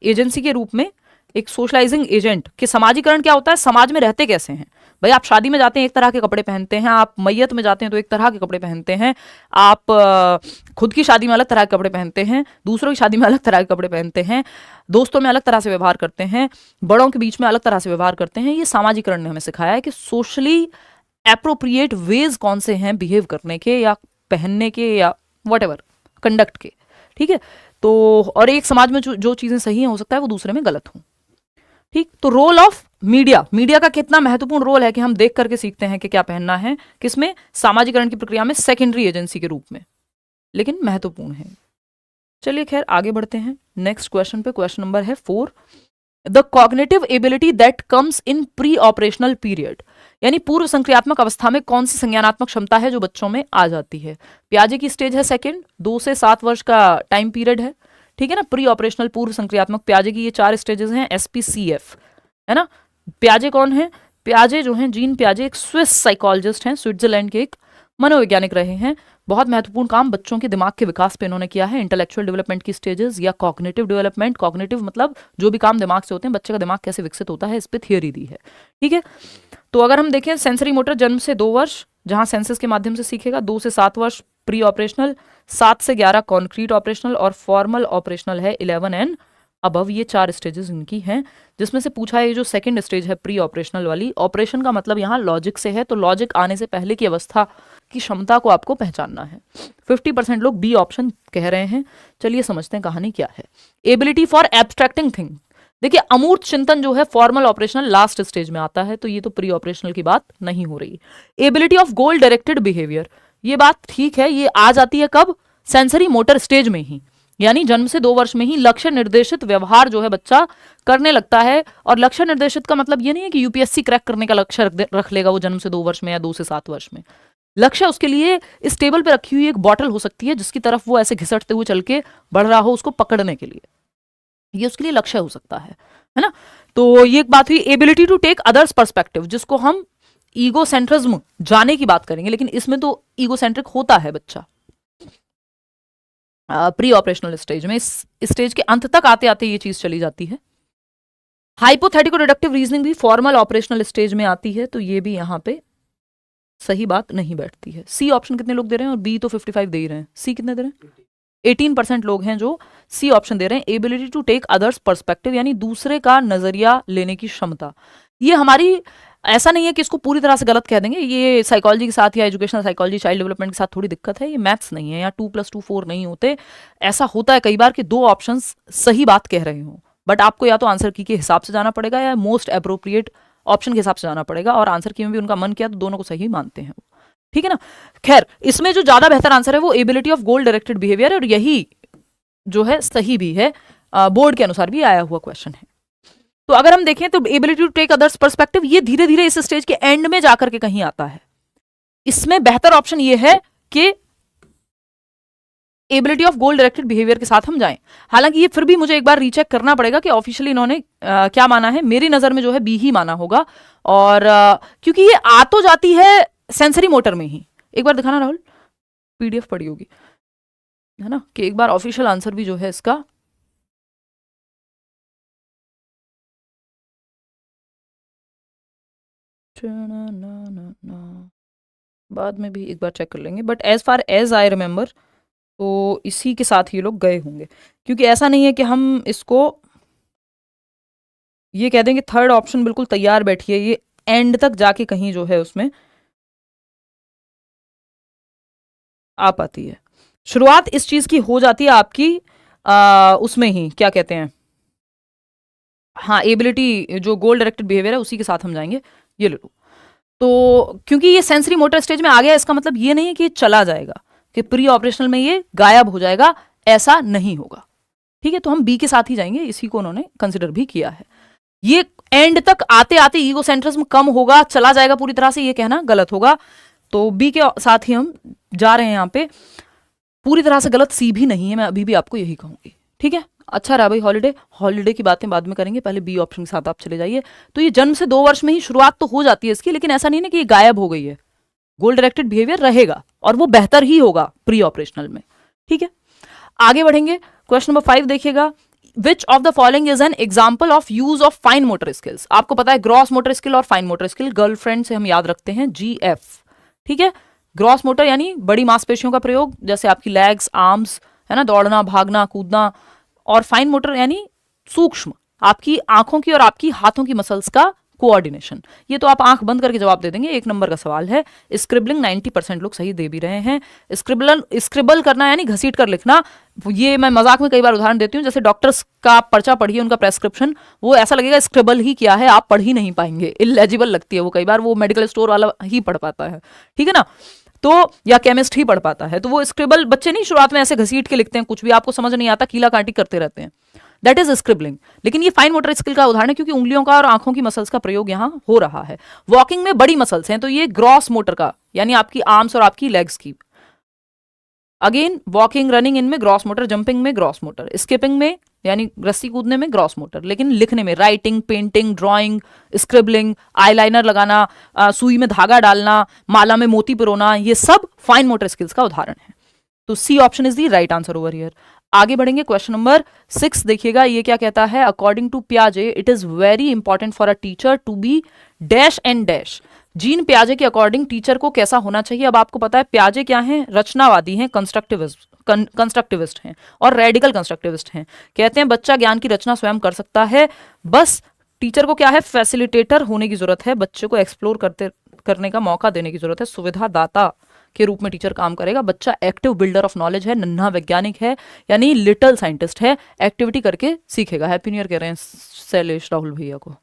एजेंसी के रूप में एक सोशलाइजिंग एजेंट कि समाजीकरण क्या होता है, समाज में रहते कैसे हैं। भाई आप शादी में जाते हैं एक तरह के कपड़े पहनते हैं, आप मैयत में जाते हैं तो एक तरह के कपड़े पहनते हैं, आप खुद की शादी में अलग तरह के कपड़े पहनते हैं, दूसरों की शादी में अलग तरह के कपड़े पहनते हैं, दोस्तों में अलग तरह से व्यवहार करते हैं, बड़ों के बीच में अलग तरह से व्यवहार करते हैं। ये सामाजिकरण ने हमें सिखाया है कि सोशली एप्रोप्रिएट वेज कौन से हैं बिहेव करने के या पहनने के या व्हाटएवर कंडक्ट के। ठीक है, तो और एक समाज में जो चीजें सही हैं हो सकता है वो दूसरे में गलत हों। ठीक, तो रोल ऑफ मीडिया, मीडिया का कितना महत्वपूर्ण रोल है कि हम देख करके सीखते हैं कि क्या पहनना है, किसमें, सामाजिकरण की प्रक्रिया में सेकेंडरी एजेंसी के रूप में, लेकिन महत्वपूर्ण है। चलिए खैर आगे बढ़ते हैं नेक्स्ट क्वेश्चन पे। क्वेश्चन नंबर है 4, the cognitive ability that comes in pre operational period. यानी पूर्व संक्रियात्मक अवस्था में कौन सी संज्ञानात्मक क्षमता है जो बच्चों में आ जाती है। पियाजे की स्टेज है सेकंड, 2 से 7 वर्ष का टाइम पीरियड है। ठीक है ना, प्री ऑपरेशनल पूर्व संक्रियात्मक पियाजे की ये 4 स्टेजेस हैं, SPCF, है ना। पियाजे कौन है, पियाजे जो हैं जीन पियाजे एक स्विस साइकोलॉजिस्ट हैं, स्विट्जरलैंड के एक मनोवैज्ञानिक रहे हैं। बहुत महत्वपूर्ण काम बच्चों के दिमाग के विकास पे इन्होंने किया है। इंटेलेक्चुअल डेवलपमेंट की स्टेजेस या कॉग्निटिव डेवलपमेंट, कॉग्निटिव मतलब जो भी काम दिमाग से होते हैं, बच्चे का दिमाग कैसे विकसित होता है, इस पे थियोरी दी है। ठीक है, तो अगर हम देखें सेंसरी मोटर जन्म से 2 वर्ष जहां सेंसस के माध्यम से सीखेगा, 2 से 7 वर्ष प्री ऑपरेशनल, 7 से 11 कॉन्क्रीट ऑपरेशनल और फॉर्मल ऑपरेशनल है 11 एंड अबव। ये 4 स्टेजेस इनकी हैं, जिसमें से पूछा है ये जो सेकंड स्टेज है प्री ऑपरेशनल वाली। ऑपरेशन का मतलब यहाँ लॉजिक से है, तो लॉजिक आने से पहले की अवस्था की क्षमता को आपको पहचानना है। 50% लोग बी ऑप्शन कह रहे हैं। चलिए समझते हैं कहानी क्या है। एबिलिटी फॉर एब्स्ट्रैक्टिंग थिंग, देखिए अमूर्त चिंतन जो है फॉर्मल ऑपरेशनल लास्ट स्टेज में आता है, तो ये तो प्री ऑपरेशनल की बात नहीं हो रही। Ability of goal directed behaviour, ये बात ठीक है, ये आ जाती है कब, सेंसरी मोटर स्टेज में ही, यानी जन्म से 2 वर्ष में ही लक्ष्य निर्देशित व्यवहार जो है बच्चा करने लगता है। और लक्ष्य निर्देशित का मतलब ये नहीं है कि यूपीएससी क्रैक करने का लक्ष्य रख लेगा वो जन्म से 2 वर्ष में या 2 से 7 वर्ष में। लक्ष्य उसके लिए इस टेबल पे रखी हुई एक बॉटल हो सकती है जिसकी तरफ वो ऐसे घिसटते हुए चल के बढ़ रहा हो, उसको पकड़ने के लिए, ये उसके लिए लक्ष्य हो सकता है ना। तो ये एक बात हुई। Ability to take others perspective, जिसको हम ईगो सेंट्रिज्म जाने की बात करेंगे, लेकिन इसमें तो ईगो सेंट्रिक होता है बच्चा प्री ऑपरेशनल स्टेज में। इस स्टेज के अंत तक आते आते ये चीज चली जाती है। हाइपोथेटिकल डिडक्टिव रीजनिंग भी फॉर्मल ऑपरेशनल स्टेज में आती है, तो ये भी यहां पे सही बात नहीं बैठती है। सी ऑप्शन कितने लोग दे रहे हैं, और बी तो 55 दे ही रहे हैं, सी कितने दे रहे हैं, 18% लोग हैं जो सी ऑप्शन दे रहे हैं। Ability to take others perspective, यानी दूसरे का नजरिया लेने की क्षमता। ये हमारी, ऐसा नहीं है कि इसको पूरी तरह से गलत कह देंगे, ये साइकोलॉजी के साथ या एजुकेशनल साइकोलॉजी चाइल्ड डेवलपमेंट के साथ थोड़ी दिक्कत है। ये मैथ्स नहीं है, या 2 + 2 4 नहीं होते। ऐसा होता है कई बार कि 2 ऑप्शंस सही बात कह रहे हो, बट आपको या तो आंसर की के हिसाब से जाना पड़ेगा या मोस्ट अप्रोप्रिएट ऑप्शन के हिसाब से जाना पड़ेगा, और आंसर की में भी उनका मन किया तो दोनों को सही मानते हैं। ठीक है ना। खैर इसमें जो ज्यादा बेहतर आंसर है वो ability of goal directed behaviour, और यही जो है सही भी है, बोर्ड के अनुसार भी आया हुआ क्वेश्चन है। तो अगर हम देखें तो ability to take others perspective ये धीरे धीरे इस स्टेज के एंड में जाकर के कहीं आता है। इसमें बेहतर ऑप्शन ये है कि ability of goal directed behaviour के साथ हम जाएं। हालांकि ये फिर भी मुझे एक बार रीचेक करना पड़ेगा कि ऑफिशियली इन्होंने क्या माना है। मेरी नजर में जो है बी ही माना होगा, और क्योंकि ये आ तो जाती है सेंसरी मोटर में ही। एक बार दिखाना राहुल, पीडीएफ पड़ी होगी है ना, कि एक बार ऑफिशियल आंसर भी जो है इसका बाद में भी एक बार चेक कर लेंगे, but as far as I remember तो इसी के साथ ये लोग गए होंगे। क्योंकि ऐसा नहीं है कि हम इसको ये कह दें कि थर्ड ऑप्शन बिल्कुल तैयार बैठी है, ये एंड तक जाके कहीं जो है उसमें आ पाती है। शुरुआत इस चीज की हो जाती है आपकी उसमें ही क्या कहते हैं, हाँ एबिलिटी जो गोल डायरेक्टेड बिहेवियर है उसी के साथ हम जाएंगे। ये ले लो। तो क्योंकि ये सेंसरी मोटर स्टेज में आ गया, इसका मतलब ये नहीं है कि ये चला जाएगा, कि प्री ऑपरेशनल में ये गायब हो जाएगा, ऐसा नहीं होगा। ठीक है, तो हम बी के साथ ही जाएंगे, इसी को उन्होंने कंसिडर भी किया है। ये एंड तक आते आते ईगो सेंट्रिज्म कम होगा, चला जाएगा पूरी तरह से, ये कहना गलत होगा। तो बी के साथ ही हम जा रहे हैं यहाँ पे। पूरी तरह से गलत सी भी नहीं है, मैं अभी भी आपको यही कहूंगी। ठीक है, अच्छा रहा भाई हॉलीडे। हॉलीडे की बातें बाद में करेंगे, पहले बी ऑप्शन के साथ आप चले जाइए। तो ये जन्म से 2 वर्ष में ही शुरुआत तो हो जाती है इसकी, लेकिन ऐसा नहीं है कि ये गायब हो गई है। गोल डायरेक्टेड बिहेवियर रहेगा और वो बेहतर ही होगा प्री ऑपरेशनल में। ठीक है, आगे बढ़ेंगे। क्वेश्चन नंबर 5 देखिएगा, which of the following is an example of use of fine motor skills. आपको पता है ग्रॉस मोटर स्किल और फाइन मोटर स्किल, गर्लफ्रेंड से हम याद रखते हैं GF। ठीक है, ग्रॉस मोटर यानी बड़ी मांसपेशियों का प्रयोग, जैसे आपकी लेग्स, आर्म्स है ना, दौड़ना, भागना, कूदना। और फाइन मोटर यानी सूक्ष्म, आपकी आंखों की और आपकी हाथों की मसल्स का कोऑर्डिनेशन। ये तो आप आंख बंद करके जवाब दे देंगे, 1 नंबर का सवाल है। स्क्रिबलिंग 90% लोग सही दे भी रहे हैं। स्क्रिबल करना यानी घसीट कर लिखना, ये मैं मजाक में कई बार उदाहरण देती हूँ, जैसे डॉक्टर्स का पर्चा पढ़िए, उनका प्रेस्क्रिप्शन, वो ऐसा लगेगा स्क्रिबल ही किया है, आप पढ़ ही नहीं पाएंगे, इलेजिबल लगती है वो, कई बार वो मेडिकल स्टोर वाला ही पढ़ पाता है। ठीक है ना, तो या केमिस्ट ही पढ़ पाता है। तो वो स्क्रिबल बच्चे नहीं शुरुआत में ऐसे घसीट के लिखते हैं, कुछ भी आपको समझ नहीं आता, कीला काटी करते रहते हैं, दैट इज स्क्रिबलिंग। लेकिन ये फाइन मोटर स्किल का उदाहरण है, क्योंकि उंगलियों का और आंखों की मसल्स का प्रयोग यहां हो रहा है। वॉकिंग में बड़ी मसल्स हैं, तो ये ग्रॉस मोटर का यानी आपकी आर्म्स और आपकी लेग्स की। अगेन वॉकिंग, रनिंग, इनमें ग्रॉस मोटर, जंपिंग में ग्रॉस मोटर, स्किपिंग में यानी रस्सी कूदने में ग्रॉस मोटर। लेकिन लिखने में writing, painting, drawing, scribbling, eyeliner लगाना, सुई में धागा डालना, माला में मोती पिरोना, ये सब फाइन मोटर स्किल्स का उदाहरण है। तो C option is the right answer over here. आगे बढ़ेंगे, क्वेश्चन नंबर 6 देखिएगा, ये क्या कहता है, अकॉर्डिंग टू पियाजे it is very important for a teacher to be dash and dash. Jean पियाजे के अकॉर्डिंग टीचर को कैसा होना चाहिए। अब आपको पता है पियाजे क्या है, रचनावादी हैं, कंस्ट्रक्टिविस्ट हैं और रेडिकल कंस्ट्रक्टिविस्ट हैं। कहते हैं बच्चा ज्ञान की रचना स्वयं कर सकता है, बस टीचर को क्या है, फैसिलिटेटर होने की जरूरत है, बच्चे को एक्सप्लोर करने का मौका देने की जरूरत है, सुविधा दाता के रूप में टीचर काम करेगा। बच्चा एक्टिव बिल्डर ऑफ नॉलेज है, नन्हा वैज्ञानिक है यानी लिटिल साइंटिस्ट है, एक्टिविटी करके सीखेगा। हैप्पी न्यू ईयर कह रहे हैं शैलेश राहुल भैया को,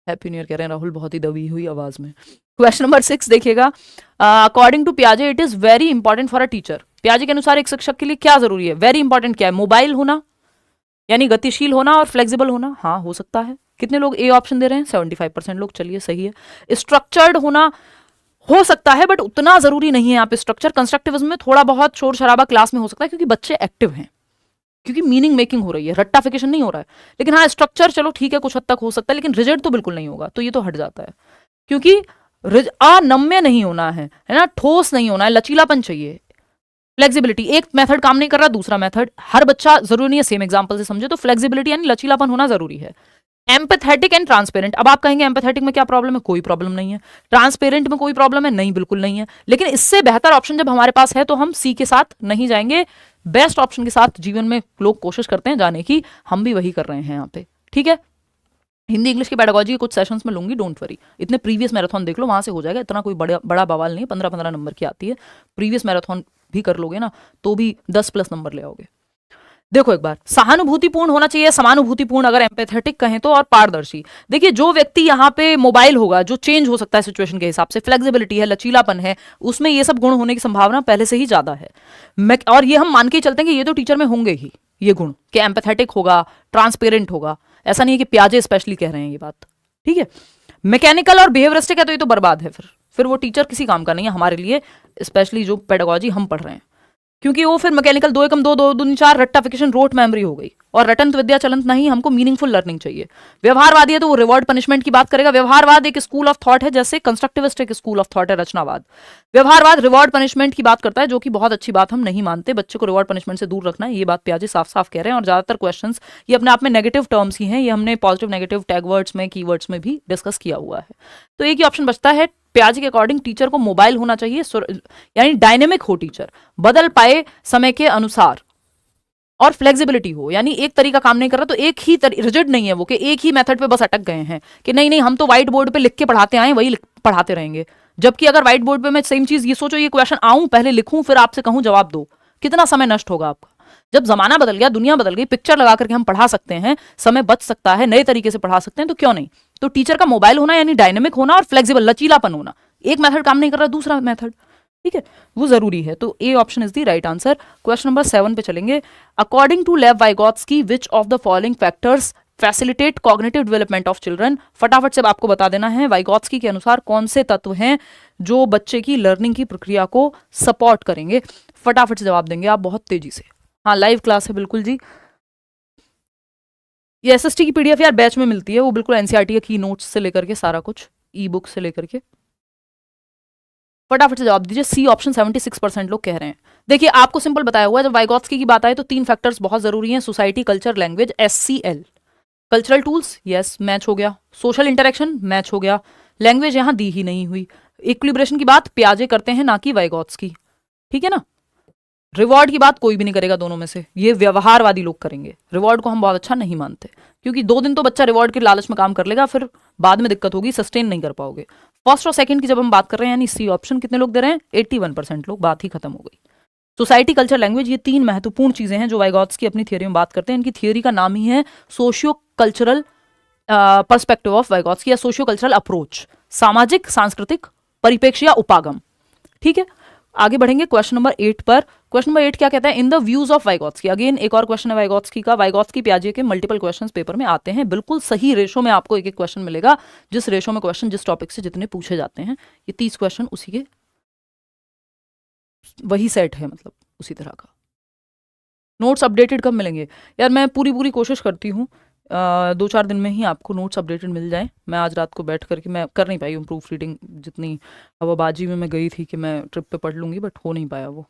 हैप्पी न्यू ईयर कह रहे हैं राहुल बहुत ही दबी हुई आवाज में। क्वेश्चन नंबर 6 देखिएगा, अकॉर्डिंग टू पियाजे it is very important for a teacher. पियाजे के अनुसार एक शिक्षक के लिए क्या जरूरी है, वेरी इंपॉर्टेंट क्या है, मोबाइल होना यानी गतिशील होना और फ्लेक्सिबल होना। हाँ हो सकता है, कितने लोग ए ऑप्शन दे रहे हैं, 75% लोग, चलिए सही है। स्ट्रक्चर्ड होना हो सकता है बट उतना जरूरी नहीं है यहाँ पे। स्ट्रक्चर कंस्ट्रक्टिविज्म में थोड़ा बहुत शोर शराबा क्लास में हो सकता है, क्योंकि बच्चे एक्टिव हैं, क्योंकि मीनिंग मेकिंग हो रही है, रट्टाफिकेशन नहीं हो रहा है। लेकिन हाँ स्ट्रक्चर चलो ठीक है कुछ हद तक हो सकता है, लेकिन रिजिड तो बिल्कुल नहीं होगा, तो ये तो हट जाता है। क्योंकि अनम्य नहीं होना है ना, ठोस नहीं होना है, लचीलापन चाहिए, फ्लेक्सिबिलिटी। एक मेथड काम नहीं कर रहा, दूसरा मेथड, हर बच्चा जरूरी नहीं है सेम एग्जांपल से समझे, तो फ्लेक्सिबिलिटी यानी लचीलापन होना जरूरी है। एम्पैथेटिक एंड ट्रांसपेरेंट, अब आप कहेंगे एम्पैथेटिक में क्या प्रॉब्लम है, कोई प्रॉब्लम नहीं है। ट्रांसपेरेंट में कोई प्रॉब्लम है, नहीं बिल्कुल नहीं है। लेकिन इससे बेहतर ऑप्शन जब हमारे पास है तो हम सी के साथ नहीं जाएंगे, बेस्ट ऑप्शन के साथ जीवन में लोग कोशिश करते हैं जाने की, हम भी वही कर रहे हैं यहाँ पे। ठीक है, हिंदी इंग्लिश की पेडागोजी के कुछ सेशंस में लूंगी, डोंट वरी। इतने प्रीवियस मैराथन देख लो, वहां से हो जाएगा, इतना कोई बड़ा बवाल नहीं है। 15-15 नंबर की आती है, प्रीवियस मैराथन भी कर लोगे ना तो भी 10+ नंबर ले आओगे। देखो एक बार, सहानुभूतिपूर्ण होना चाहिए, समानुभूतिपूर्ण अगर एम्पैथेटिक कहें तो, और पारदर्शी। देखिए जो व्यक्ति यहाँ पे मोबाइल होगा, जो चेंज हो सकता है सिचुएशन के हिसाब से, फ्लेक्सिबिलिटी है, लचीलापन है, उसमें ये सब गुण होने की संभावना पहले से ही ज्यादा है। और ये हम मान के चलते हैं कि ये तो टीचर में होंगे ही ये गुण, कि एम्पैथेटिक होगा, ट्रांसपेरेंट होगा। ऐसा नहीं है कि पियाजे स्पेशली कह रहे हैं ये बात। ठीक है, मैकेनिकल और बिहेवियरिस्टिक है तो ये तो बर्बाद है, फिर फिर वो टीचर किसी काम का नहीं है हमारे लिए, स्पेशली जो पेडागोजी हम पढ़ रहे हैं, क्योंकि वो फिर मैकेनिकल 2 एकम 2 2 दूनी 4 रट्टाफिकेशन रोट मेमोरी हो गई। और रटंत विद्या चलंत नहीं, हमको मीनिंगफुल लर्निंग चाहिए। व्यवहारवादी है तो वो रिवॉर्ड पनिशमेंट की बात करेगा। व्यवहारवाद एक स्कूल ऑफ थॉट है, जैसे कंस्ट्रक्टिविस्ट एक स्कूल ऑफ थॉट है रचनावाद। व्यवहारवाद रिवॉर्ड पनिशमेंट की बात करता है, जो कि बहुत अच्छी बात हम नहीं मानते। बच्चे को रिवॉर्ड पनिशमेंट से दूर रखना है, ये बात पियाजे साफ साफ कह रहे हैं। और ज्यादातर क्वेश्चंस ये अपने आप में नेगेटिव टर्म्स ही हैं, ये हमने पॉजिटिव नेगेटिव टैग वर्ड्स में कीवर्ड्स में भी डिस्कस किया हुआ है। तो एक ही ऑप्शन बचता है, पियाजे के अकॉर्डिंग टीचर को मोबाइल होना चाहिए, यानी डायनेमिक हो टीचर, बदल पाए समय के अनुसार, और फ्लेक्सिबिलिटी हो, यानी एक तरीका काम नहीं कर रहा तो एक ही रिजिड नहीं है वो कि एक ही मेथड पे बस अटक गए हैं कि नहीं नहीं हम तो व्हाइट बोर्ड पे लिख के पढ़ाते आए वही पढ़ाते रहेंगे। जबकि अगर व्हाइट बोर्ड पे मैं सेम चीज ये सोचो, ये क्वेश्चन आऊं पहले लिखूं फिर आपसे कहूं जवाब दो, कितना समय नष्ट होगा आपका। जब जमाना बदल गया, दुनिया बदल गई, पिक्चर लगा करके हम पढ़ा सकते हैं, समय बच सकता है, नए तरीके से पढ़ा सकते हैं, तो क्यों नहीं। तो टीचर का मोबाइल होना यानी डायनेमिक होना और फ्लेक्सिबल लचीलापन होना, एक मेथड काम नहीं कर रहा दूसरा मेथड, ठीक है, वो जरूरी है। तो A option is the right answer. Question number 7 पे चलेंगे। According to Lev Vygotsky which of the following factors facilitate cognitive development of children. फटाफट से आपको बता देना है वाइगोत्स्की के अनुसार कौन से तत्व हैं जो बच्चे की लर्निंग की प्रक्रिया को सपोर्ट करेंगे। फटाफट से जवाब देंगे आप बहुत तेजी से। हाँ लाइव क्लास है बिल्कुल जी। ये एसएसटी की पीडीएफ यार बैच में मिलती है, वो बिल्कुल एनसीईआरटी की नोट्स से लेकर के सारा कुछ, ई बुक से लेकर के। फटाफट से जवाब दीजिए। सी ऑप्शन 76% लोग कह रहे हैं। देखिए आपको सिंपल बताया हुआ है, जब वाइगोत्स्की की बात आए तो 3 फैक्टर्स बहुत जरूरी हैं, society culture language, SCL। Cultural tools yes match हो गया, सोशल इंटरेक्शन मैच हो गया, लैंग्वेज यहां दी ही नहीं हुई। इक्विलिब्रेशन की बात पियाजे करते हैं ना कि वाइगोत्स्की, ठीक है ना। रिवॉर्ड की बात कोई भी नहीं करेगा दोनों में से, ये व्यवहारवादी लोग करेंगे। रिवॉर्ड को हम बहुत अच्छा नहीं मानते, क्योंकि 2 दिन तो बच्चा रिवॉर्ड के लालच में काम कर लेगा, फिर बाद में दिक्कत होगी, सस्टेन नहीं कर पाओगे। फर्स्ट और सेकंड की जब हम बात कर रहे हैं यानी सी ऑप्शन, कितने लोग दे रहे हैं 81% लोग, बात ही खत्म हो गई। सोसाइटी कल्चर लैंग्वेज, ये 3 महत्वपूर्ण चीजें हैं जो वाइगोत्स्की अपनी थियोरी में बात करते हैं। इनकी थियोरी का नाम ही है socio cultural perspective of Vygotsky या सोशियो कल्चरल अप्रोच, सामाजिक सांस्कृतिक परिप्रेक्ष्य या उपागम, ठीक है। आगे बढ़ेंगे क्वेश्चन नंबर 8 पर। क्वेश्चन नंबर 8 क्या कहता है, in the views of Vygotsky. Again एक और क्वेश्चन है वाइगोत्स्की का। वाइगोत्स्की पियाजे के मल्टीपल क्वेश्चंस पेपर में आते हैं, बिल्कुल सही रेशो में आपको एक एक क्वेश्चन मिलेगा, जिस रेशो में क्वेश्चन जिस टॉपिक से जितने पूछे जाते हैं, ये 30 क्वेश्चन उसी के वही सेट है, मतलब उसी तरह का। नोट्स अपडेटेड कब मिलेंगे यार, मैं पूरी कोशिश करती हूँ 2-4 दिन में ही आपको नोट्स अपडेटेड मिल जाए। मैं आज रात को बैठ करके मैं कर नहीं पाई हूँ प्रूफ रीडिंग, जितनी हवाबाजी में मैं गई थी कि मैं ट्रिप पे पढ़ लूंगी, बट हो नहीं पाया वो।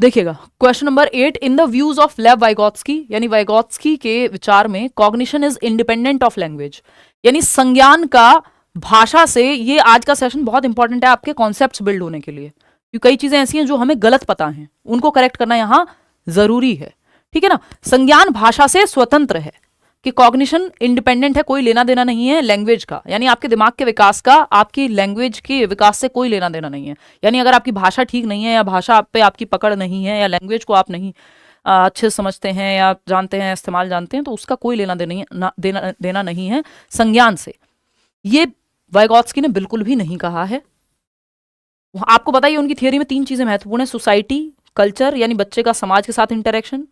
देखिएगा question number 8, in the views of लेव वाइगोत्स्की, यानी वाइगोत्स्की के विचार में cognition is independent of language, यानी संज्ञान का भाषा से। ये आज का सेशन बहुत इंपॉर्टेंट है आपके कॉन्सेप्ट्स बिल्ड होने के लिए, क्योंकि कई चीजें ऐसी हैं जो हमें गलत पता है, उनको करेक्ट करना यहाँ जरूरी है, ठीक है ना। संज्ञान भाषा से स्वतंत्र है, कि कॉग्निशन इंडिपेंडेंट है, कोई लेना देना नहीं है लैंग्वेज का, यानी आपके दिमाग के विकास का आपकी लैंग्वेज के विकास से कोई लेना देना नहीं है। यानी अगर आपकी भाषा ठीक नहीं है, या भाषा पे आपकी पकड़ नहीं है, या लैंग्वेज को आप नहीं अच्छे से समझते हैं या जानते हैं, इस्तेमाल जानते हैं, तो उसका कोई लेना देना नहीं है संज्ञान से। ये वाइगोत्स्की ने बिल्कुल भी नहीं कहा है। आपको बताइए उनकी थियोरी में 3 चीजें महत्वपूर्ण है, सोसाइटी कल्चर यानी बच्चे का समाज के साथ इंटरेक्शन,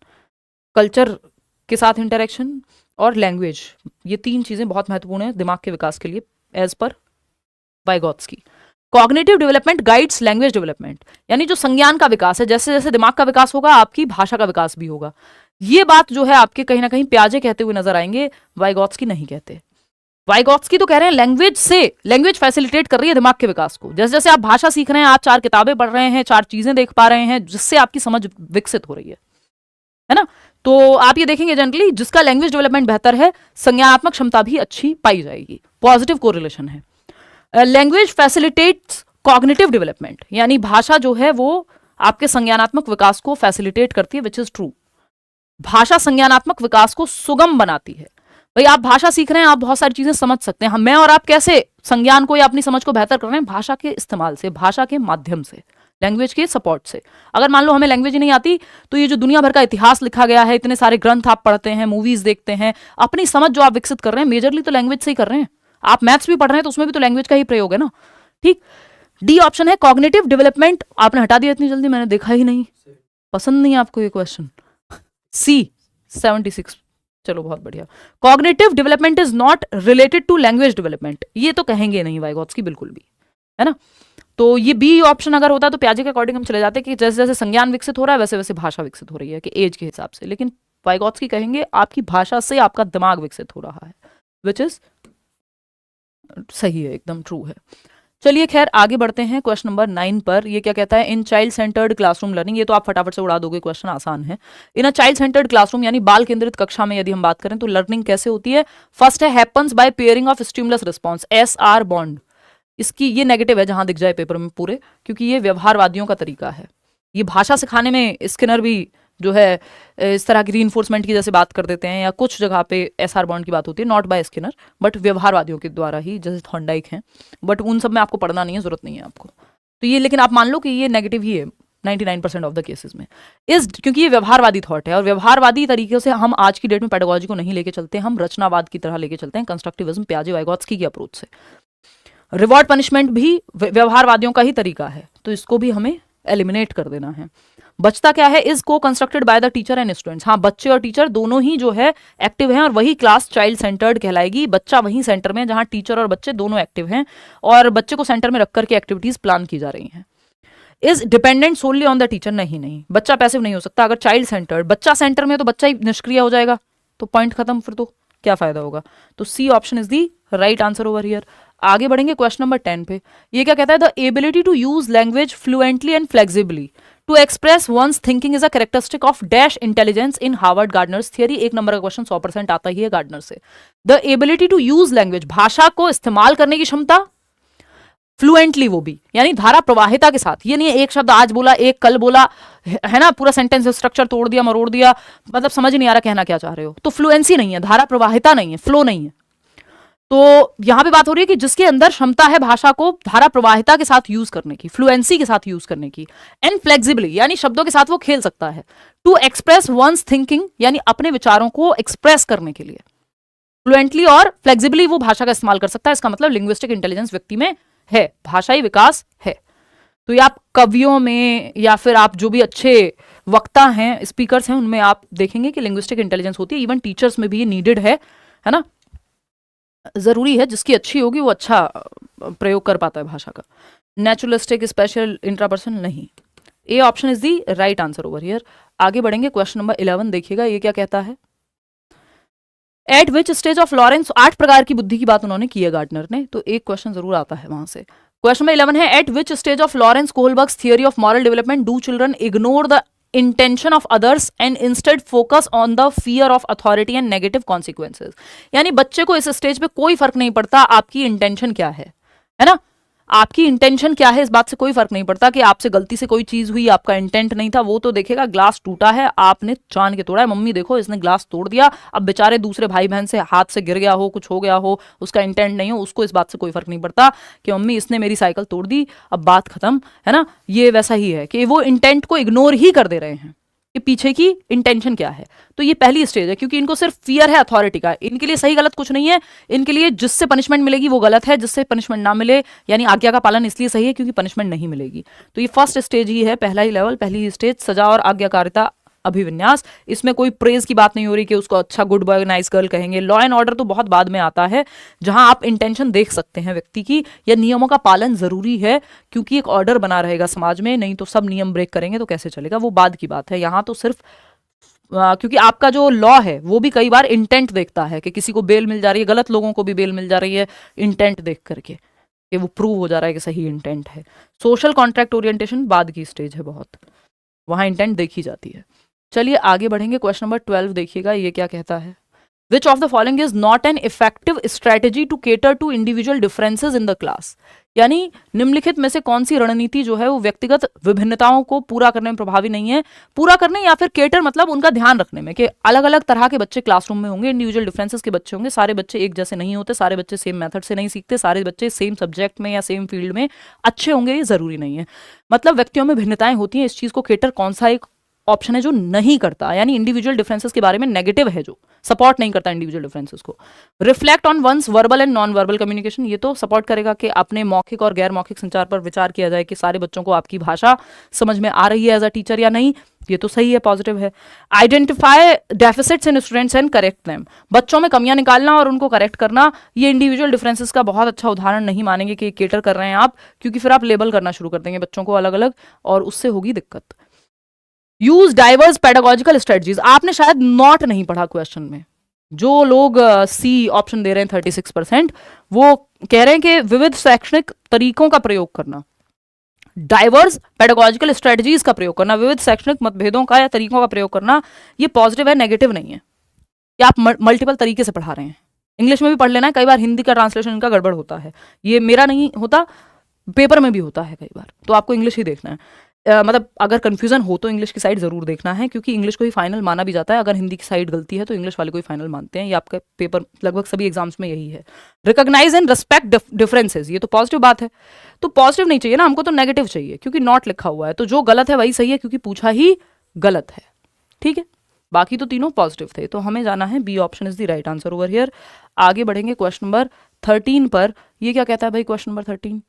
कल्चर के साथ इंटरेक्शन, और लैंग्वेज। ये 3 चीजें बहुत महत्वपूर्ण है दिमाग के विकास के लिए एज पर Vygotsky. Cognitive development guides language development, यानी जो संज्ञान का विकास है, जैसे जैसे दिमाग का विकास होगा आपकी भाषा का विकास भी होगा। ये बात जो है आपके कहीं ना कहीं पियाजे कहते हुए नजर आएंगे, वाइगोत्स्की नहीं कहते। वाइगोत्स्की तो कह रहे हैं लैंग्वेज फैसिलिटेट कर रही है दिमाग के विकास को। जैसे जैसे आप भाषा सीख रहे हैं, आप 4 किताबें पढ़ रहे हैं, 4 चीजें देख पा रहे हैं, जिससे आपकी समझ विकसित हो रही है ना। तो आप ये देखेंगे जनरली जिसका लैंग्वेज डेवलपमेंट बेहतर है, संज्ञानात्मक क्षमता भी अच्छी पाई जाएगी, पॉजिटिव कोरिलेशन है। लैंग्वेज फैसिलिटेट्स कॉग्निटिव डेवलपमेंट, यानी भाषा जो है वो आपके संज्ञानात्मक विकास को फैसिलिटेट करती है, विच इज ट्रू। भाषा संज्ञानात्मक विकास को सुगम बनाती है। भाई आप भाषा सीख रहे हैं, आप बहुत सारी चीजें समझ सकते हैं, मैं और आप कैसे संज्ञान को या अपनी समझ को बेहतर कर रहे हैं, भाषा के इस्तेमाल से, भाषा के माध्यम से, लैंग्वेज के सपोर्ट से। अगर मान लो हमें लैंग्वेज ही नहीं आती, तो ये जो दुनिया भर का इतिहास लिखा गया है, इतने सारे ग्रंथ आप पढ़ते हैं, मूवीज देखते हैं, अपनी समझ जो आप विकसित कर रहे हैं मेजरली तो लैंग्वेज से ही कर रहे हैं। आप मैथ्स भी पढ़ रहे हैं तो उसमें भी तो लैंग्वेज का ही प्रयोग है ना, ठीक। डी ऑप्शन है कॉग्निटिव डेवलपमेंट, आपने हटा दिया इतनी जल्दी, मैंने देखा ही नहीं, पसंद नहीं आपको ये क्वेश्चन। सी 76, चलो बहुत बढ़िया। Cognitive development is not related to language development, ये तो कहेंगे नहीं वाइगोत्स्की बिल्कुल भी, है ना। तो ये बी ऑप्शन अगर होता तो पियाजे के अकॉर्डिंग हम चले जाते कि जैसे जैसे संज्ञान विकसित हो रहा है वैसे वैसे भाषा विकसित हो रही है कि एज के हिसाब से, लेकिन वाइगॉत्स्की कहेंगे आपकी भाषा से आपका दिमाग विकसित हो रहा है, विच इज सही है, एकदम ट्रू है। चलिए खैर आगे बढ़ते हैं क्वेश्चन नंबर 9 पर। ये क्या कहता है, in child centred classroom learning, ये तो आप फटाफट से उड़ा दोगे, क्वेश्चन आसान है। In a child centred classroom यानी बाल केंद्रित कक्षा में यदि हम बात करें तो लर्निंग कैसे होती है। फर्स्ट है happens by pairing of stimulus response, SR bond. इसकी ये नेगेटिव है जहां दिख जाए पेपर में पूरे, क्योंकि ये व्यवहारवादियों का तरीका है। ये भाषा सिखाने में स्किनर भी जो है इस तरह की रीइंफोर्समेंट की जैसे बात कर देते हैं, या कुछ जगह पे SR बॉन्ड की बात होती है, नॉट बाय स्किनर बट व्यवहारवादियों के द्वारा ही, जैसे थॉर्नडाइक हैं, बट उन सब में आपको पढ़ना नहीं है, जरूरत नहीं है आपको। तो ये लेकिन आप मान लो कि ये नेगेटिव ही है 99% ऑफ द केसेस में, क्योंकि ये व्यवहारवादी थॉट है, और व्यवहारवादी तरीके से हम आज की डेट में पेडागोजी को नहीं लेके चलते, हम रचनावाद की तरह लेके चलते हैं, कंस्ट्रक्टिविज्म, पियाजे वाइगॉत्स्की की अप्रोच से। रिवॉर्ड पनिशमेंट भी व्यवहारवादियों का ही तरीका है, तो इसको भी हमें एलिमिनेट कर देना है। बचता क्या है, इज को constructed by the teacher and students. हाँ, बच्चे और टीचर दोनों ही जो है एक्टिव हैं, और वही क्लास चाइल्ड सेंटर्ड कहलाएगी। बच्चा वही सेंटर में जहां टीचर और बच्चे दोनों एक्टिव हैं, और बच्चे को सेंटर में रख करके एक्टिविटीज प्लान की जा रही हैं। Is dependent solely on the teacher, नहीं, बच्चा पैसिव नहीं हो सकता। अगर चाइल्ड सेंटर्ड, बच्चा सेंटर में तो बच्चा ही निष्क्रिय हो जाएगा, तो पॉइंट खत्म, फिर तो क्या फायदा होगा। तो C option is the right answer over here. आगे बढ़ेंगे क्वेश्चन नंबर 10 पे। ये क्या कहता है, the ability to use language fluently and flexibly to express one's thinking is a characteristic of dash intelligence in Howard Gardner's theory. एक नंबर का क्वेश्चन 100% आता ही है गार्डनर से। The ability to use language, भाषा को इस्तेमाल करने की क्षमता, फ्लुएंटली, वो भी यानी धारा प्रवाहिता के साथ। ये नहीं है एक शब्द आज बोला एक कल बोला, है ना, पूरा सेंटेंस स्ट्रक्चर तोड़ दिया मरोड़ दिया, मतलब समझ नहीं आ रहा कहना क्या चाह रहे हो, तो फ्लुएंसी नहीं है, धारा प्रवाहिता नहीं है, फ्लो नहीं है। तो यहां पे बात हो रही है कि जिसके अंदर क्षमता है भाषा को धारा प्रवाहिता के साथ यूज करने की, फ्लुएंसी के साथ यूज करने की, एंड फ्लेक्सिबली यानी शब्दों के साथ वो खेल सकता है, टू एक्सप्रेस वंस थिंकिंग यानी अपने विचारों को एक्सप्रेस करने के लिए फ्लुएंटली और फ्लेक्सिबली वो भाषा का इस्तेमाल कर सकता है। इसका मतलब लिंग्विस्टिक इंटेलिजेंस व्यक्ति में है, भाषाई विकास है। तो ये आप कवियों में या फिर आप जो भी अच्छे वक्ता हैं, स्पीकर्स हैं, उनमें आप देखेंगे कि लिंग्विस्टिक इंटेलिजेंस होती है। इवन टीचर्स में भी ये नीडेड है ना, जरूरी है, जिसकी अच्छी होगी वो अच्छा प्रयोग कर पाता है भाषा का। नेचुरलिस्टिक, स्पेशल, इंट्रापर्सनल नहीं। ए option is the right answer over here. आगे बढ़ेंगे क्वेश्चन नंबर 11 देखिएगा, ये क्या कहता है, at which stage of Lawrence, 8 प्रकार की बुद्धि की बात उन्होंने की है गार्डनर ने, तो एक क्वेश्चन जरूर आता है वहां से। क्वेश्चन नंबर 11 है, at which stage of Lawrence Kohlberg's theory of moral development do children ignore the intention of others and instead focus on the fear of authority and negative consequences. यानी बच्चे को इस स्टेज पे कोई फर्क नहीं पड़ता आपकी इंटेंशन क्या है ना, आपकी इंटेंशन क्या है इस बात से कोई फर्क नहीं पड़ता कि आपसे गलती से कोई चीज हुई, आपका इंटेंट नहीं था, वो तो देखेगा। ग्लास टूटा है, आपने जान के तोड़ा है, मम्मी देखो इसने ग्लास तोड़ दिया, अब बेचारे दूसरे भाई बहन से हाथ से गिर गया हो, कुछ हो गया हो, उसका इंटेंट नहीं हो, उसको इस बात से कोई फर्क नहीं पड़ता कि मम्मी इसने मेरी साइकिल तोड़ दी, अब बात खत्म, है ना। ये वैसा ही है कि वो इंटेंट को इग्नोर ही कर दे रहे हैं कि पीछे की इंटेंशन क्या है। तो ये पहली स्टेज है, क्योंकि इनको सिर्फ फियर है अथॉरिटी का, इनके लिए सही गलत कुछ नहीं है, इनके लिए जिससे पनिशमेंट मिलेगी वो गलत है, जिससे पनिशमेंट ना मिले यानी आज्ञा का पालन इसलिए सही है क्योंकि पनिशमेंट नहीं मिलेगी। तो ये फर्स्ट स्टेज ही है, पहला ही लेवल, पहली स्टेज, सजा और आज्ञाकारिता अभिविन्यास। इसमें कोई प्रेज की बात नहीं हो रही कि उसको अच्छा गुड बॉय नाइस गर्ल कहेंगे। लॉ एंड ऑर्डर तो बहुत बाद में आता है, जहां आप इंटेंशन देख सकते हैं व्यक्ति की, या नियमों का पालन जरूरी है क्योंकि एक ऑर्डर बना रहेगा समाज में, नहीं तो सब नियम ब्रेक करेंगे तो कैसे चलेगा, वो बाद की बात है। यहाँ तो सिर्फ क्योंकि आपका जो लॉ है वो भी कई बार इंटेंट देखता है कि किसी को बेल मिल जा रही है, गलत लोगों को भी बेल मिल जा रही है इंटेंट देख करके, कि वो प्रूव हो जा रहा है कि सही इंटेंट है। सोशल कॉन्ट्रैक्ट ओरिएंटेशन बाद की स्टेज है बहुत, वहां इंटेंट देखी जाती है। चलिए आगे बढ़ेंगे, क्वेश्चन नंबर 12 देखिएगा, ये क्या कहता है, which of the following is not an effective strategy to cater to individual differences in the class. यानी निम्नलिखित में से कौन सी रणनीति जो है वो व्यक्तिगत विभिन्नताओं को पूरा करने में प्रभावी नहीं है। पूरा करने या फिर केटर मतलब उनका ध्यान रखने में, कि अलग अलग तरह के बच्चे क्लासरूम में होंगे, इंडिविजुअल डिफरेंसेस के बच्चे होंगे, सारे बच्चे एक जैसे नहीं होते, सारे बच्चे सेम मेथड से नहीं सीखते, सारे बच्चे सेम सब्जेक्ट में या सेम फील्ड में अच्छे होंगे, ये जरूरी नहीं है। मतलब व्यक्तियों में भिन्नताएं होती हैं, इस चीज को केटर कौन सा एक ऑप्शन है जो नहीं करता, यानी इंडिविजुअल डिफरेंसेस के बारे में नेगेटिव है, जो सपोर्ट नहीं करता इंडिविजुअल डिफरेंसेस को। Reflect on one's verbal and non verbal communication, ये तो सपोर्ट करेगा कि अपने मौखिक और गैर मौखिक संचार पर विचार किया जाए कि सारे बच्चों को आपकी भाषा समझ में आ रही है एज अ टीचर या नहीं। ये तो सही है, पॉजिटिव है। Identify deficits in students and correct them, बच्चों में कमियां निकालना और उनको करेक्ट करना। ये इंडिविजुअल डिफरेंसेस का बहुत अच्छा उदाहरण नहीं मानेंगे कि केटर कर रहे हैं आप, क्योंकि फिर आप लेबल करना शुरू कर देंगे बच्चों को अलग अलग, और उससे होगी दिक्कत। यूज डाइवर्स पेडागोजिकल स्ट्रेटजीज, आपने शायद नॉट नहीं पढ़ा क्वेश्चन में। जो लोग सी ऑप्शन दे रहे हैं 36%, वो कह रहे हैं कि विविध शैक्षणिक तरीकों का प्रयोग करना, डाइवर्स पेडागोजिकल स्ट्रेटजीज का प्रयोग करना, विविध शैक्षणिक मतभेदों का या तरीकों का प्रयोग करना, ये पॉजिटिव है, नेगेटिव नहीं है कि आप मल्टीपल तरीके से पढ़ा रहे हैं। इंग्लिश में भी पढ़ लेना है, कई बार हिंदी का ट्रांसलेशन इनका गड़बड़ होता है, ये मेरा नहीं होता, पेपर में भी होता है कई बार, तो आपको इंग्लिश ही देखना है। मतलब अगर कंफ्यूजन हो तो इंग्लिश की साइड जरूर देखना है, क्योंकि इंग्लिश को ही फाइनल माना भी जाता है। अगर हिंदी की साइड गलती है तो इंग्लिश वाले को ही फाइनल मानते हैं, ये आपका पेपर लगभग सभी एग्जाम्स में यही है। रिकॉग्नाइज एंड रिस्पेक्ट डिफरेंसेस, ये तो पॉजिटिव बात है, तो पॉजिटिव नहीं चाहिए ना हमको, तो नेगेटिव चाहिए, क्योंकि नॉट लिखा हुआ है, तो जो गलत है वही सही है, क्योंकि पूछा ही गलत है। ठीक है, बाकी तो तीनों पॉजिटिव थे, तो हमें जाना है B option is the right answer over here. आगे बढ़ेंगे क्वेश्चन नंबर 13 पर। ये क्या कहता है भाई क्वेश्चन नंबर 13?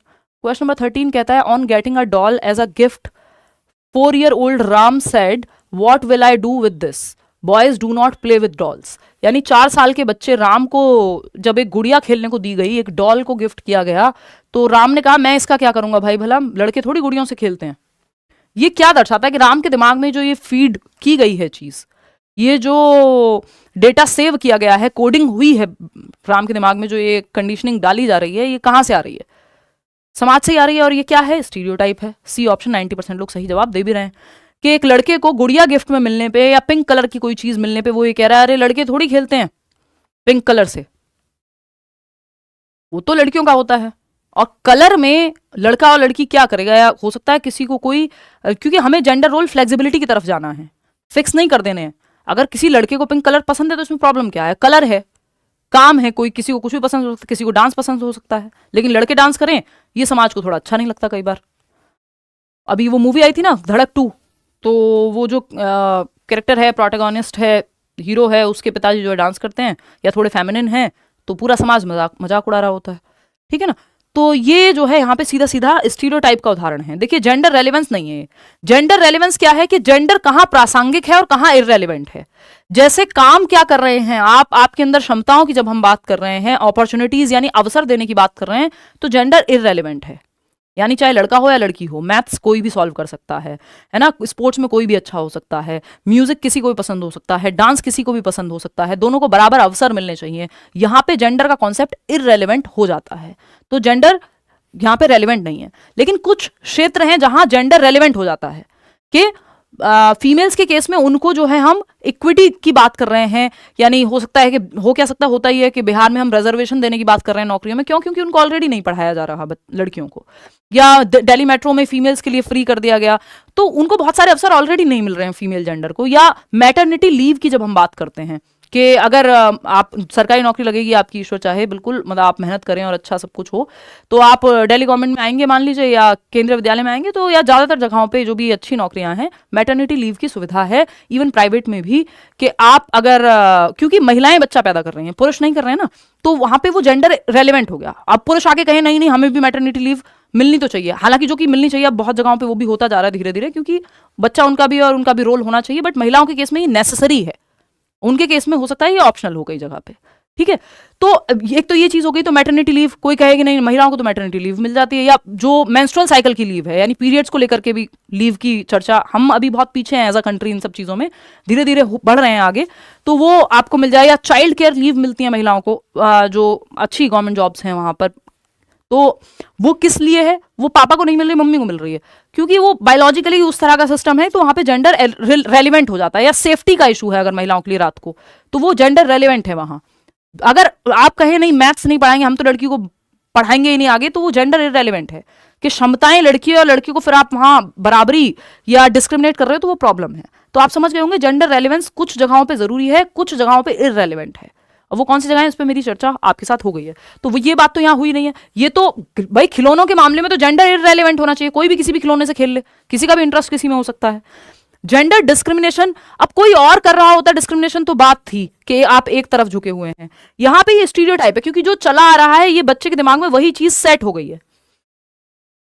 क्वेश्चन नंबर 13 कहता है on getting a doll as a gift 4-year-old Ram said, "What will I do with this? Boys do not play with dolls." यानी 4 साल के बच्चे राम को जब एक गुड़िया खेलने को दी गई, एक डॉल को गिफ्ट किया गया, तो राम ने कहा मैं इसका क्या करूंगा भाई, भला लड़के थोड़ी गुड़ियों से खेलते हैं। ये क्या दर्शाता है कि राम के दिमाग में जो ये फीड की गई है चीज, ये जो डेटा सेव किया गया है, कोडिंग हुई है राम के दिमाग में, जो ये कंडीशनिंग डाली जा रही है, ये कहाँ से आ रही है? समाज से ही आ रही है, और ये क्या है? स्टीरियोटाइप है। सी ऑप्शन 90% लोग सही जवाब दे भी रहे हैं कि एक लड़के को गुड़िया गिफ्ट में मिलने पे या पिंक कलर की कोई चीज मिलने पे वो ये कह रहा है अरे लड़के थोड़ी खेलते हैं पिंक कलर से, वो तो लड़कियों का होता है। और कलर में लड़का और लड़की क्या करेगा, या हो सकता है किसी को कोई, क्योंकि हमें जेंडर रोल फ्लेक्सिबिलिटी की तरफ जाना है, फिक्स नहीं कर देने हैं। अगर किसी लड़के को पिंक कलर पसंद है तो इसमें प्रॉब्लम क्या है? कलर है, काम है, कोई किसी को कुछ भी पसंद हो सकता है, किसी को डांस पसंद हो सकता है, लेकिन लड़के डांस करें ये समाज को थोड़ा अच्छा नहीं लगता कई बार। अभी वो मूवी आई थी ना धड़क 2, तो वो जो कैरेक्टर है, प्रोटैगनिस्ट है, हीरो है, उसके पिताजी जो है डांस करते हैं या थोड़े फेमिनिन हैं, तो पूरा समाज मजाक उड़ा रहा होता है। ठीक है ना, तो ये जो है यहाँ पे सीधा सीधा स्टीरियोटाइप का उदाहरण है। देखिए जेंडर रेलेवेंस नहीं है, जेंडर रेलेवेंस क्या है कि जेंडर कहाँ प्रासंगिक है और कहाँ इररेलेवेंट है। जैसे काम क्या कर रहे हैं आप, आपके अंदर क्षमताओं की जब हम बात कर रहे हैं, अपॉर्चुनिटीज यानी अवसर देने की बात कर रहे हैं, तो जेंडर इररेलेवेंट है। यानी चाहे लड़का हो या लड़की हो, मैथ्स कोई भी सॉल्व कर सकता है ना, स्पोर्ट्स में कोई भी अच्छा हो सकता है, म्यूजिक किसी को भी पसंद हो सकता है, डांस किसी को भी पसंद हो सकता है, दोनों को बराबर अवसर मिलने चाहिए। यहाँ पे जेंडर का कॉन्सेप्ट इररेलेवेंट हो जाता है, तो जेंडर यहाँ पे रेलिवेंट नहीं है। लेकिन कुछ क्षेत्र हैं जहां जेंडर रेलिवेंट हो जाता है कि फीमेल्स के केस में उनको जो है हम इक्विटी की बात कर रहे हैं, यानी हो सकता है कि हो क्या सकता होता ही है कि बिहार में हम रिजर्वेशन देने की बात कर रहे हैं नौकरियों में, क्यों? क्योंकि उनको ऑलरेडी नहीं पढ़ाया जा रहा लड़कियों को, या दिल्ली मेट्रो में फीमेल्स के लिए फ्री कर दिया गया, तो उनको बहुत सारे अवसर ऑलरेडी नहीं मिल रहे हैं फीमेल जेंडर को। या मैटरनिटी लीव की जब हम बात करते हैं कि अगर आप सरकारी नौकरी लगेगी आपकी, ईश्वर चाहे, बिल्कुल मतलब आप मेहनत करें और अच्छा सब कुछ हो, तो आप दिल्ली गवर्नमेंट में आएंगे मान लीजिए, या केंद्रीय विद्यालय में आएंगे, तो या ज़्यादातर जगहों पे जो भी अच्छी नौकरियां हैं मैटरनिटी लीव की सुविधा है, इवन प्राइवेट में भी, कि आप अगर क्योंकि महिलाएं बच्चा पैदा कर रही हैं, पुरुष नहीं कर रहे हैं ना, तो वहां पर वो जेंडर रेलिवेंट हो गया। अब पुरुष आके कहें नहीं नहीं हमें भी मैटरनिटी लीव मिलनी तो चाहिए, हालांकि जो कि मिलनी चाहिए अब बहुत जगहों पे वो भी होता जा रहा है धीरे धीरे, क्योंकि बच्चा उनका भी और उनका भी रोल होना चाहिए, बट महिलाओं के केस में ये नेसेसरी है, उनके केस में हो सकता है ये ऑप्शनल हो कई जगह पे। ठीक है, तो एक तो ये चीज हो गई। तो मैटरनिटी लीव कोई कहेगी नहीं महिलाओं को तो मैटरनिटी लीव मिल जाती है, या जो मेंस्ट्रुअल साइकिल की लीव है, यानी पीरियड्स को लेकर के भी लीव की चर्चा, हम अभी बहुत पीछे हैं एज अ कंट्री इन सब चीजों में, धीरे धीरे बढ़ रहे हैं आगे, तो वो आपको मिल जाए। या चाइल्ड केयर लीव मिलती है महिलाओं को, जो अच्छी गवर्नमेंट जॉब्स हैं वहां पर, तो वो किस लिए है? वो पापा को नहीं मिल रही, मम्मी को मिल रही है, क्योंकि वो बायोलॉजिकली उस तरह का सिस्टम है, तो वहां पे जेंडर रेलिवेंट हो जाता है। या सेफ्टी का इशू है अगर महिलाओं के लिए रात को, तो वो जेंडर रेलिवेंट है वहां। अगर आप कहें नहीं मैथ्स नहीं पढ़ाएंगे हम तो लड़की को पढ़ाएंगे ही नहीं आगे, तो वो जेंडर इररेलेवेंट है कि क्षमताएं लड़की और लड़की को फिर आप वहां बराबरी या डिस्क्रिमिनेट कर रहे हो, तो वो प्रॉब्लम है। तो आप समझ गए होंगे जेंडर रेलिवेंस कुछ जगहों पे जरूरी है, कुछ जगहों पे इररेलेवेंट है। अब वो कौन सी जगह है, इस पे मेरी चर्चा आपके साथ हो गई है, तो वो ये बात तो यहाँ हुई नहीं है। ये तो भाई खिलौनों के मामले में तो जेंडर इररेलेवेंट होना चाहिए, कोई भी किसी भी खिलौने से खेल ले, किसी का भी इंटरेस्ट किसी में हो सकता है। जेंडर डिस्क्रिमिनेशन, अब कोई और कर रहा होता डिस्क्रिमिनेशन तो बात थी कि आप एक तरफ झुके हुए हैं, यहां पे ये स्टीरियोटाइप है, क्योंकि जो चला आ रहा है ये बच्चे के दिमाग में वही चीज सेट हो गई है।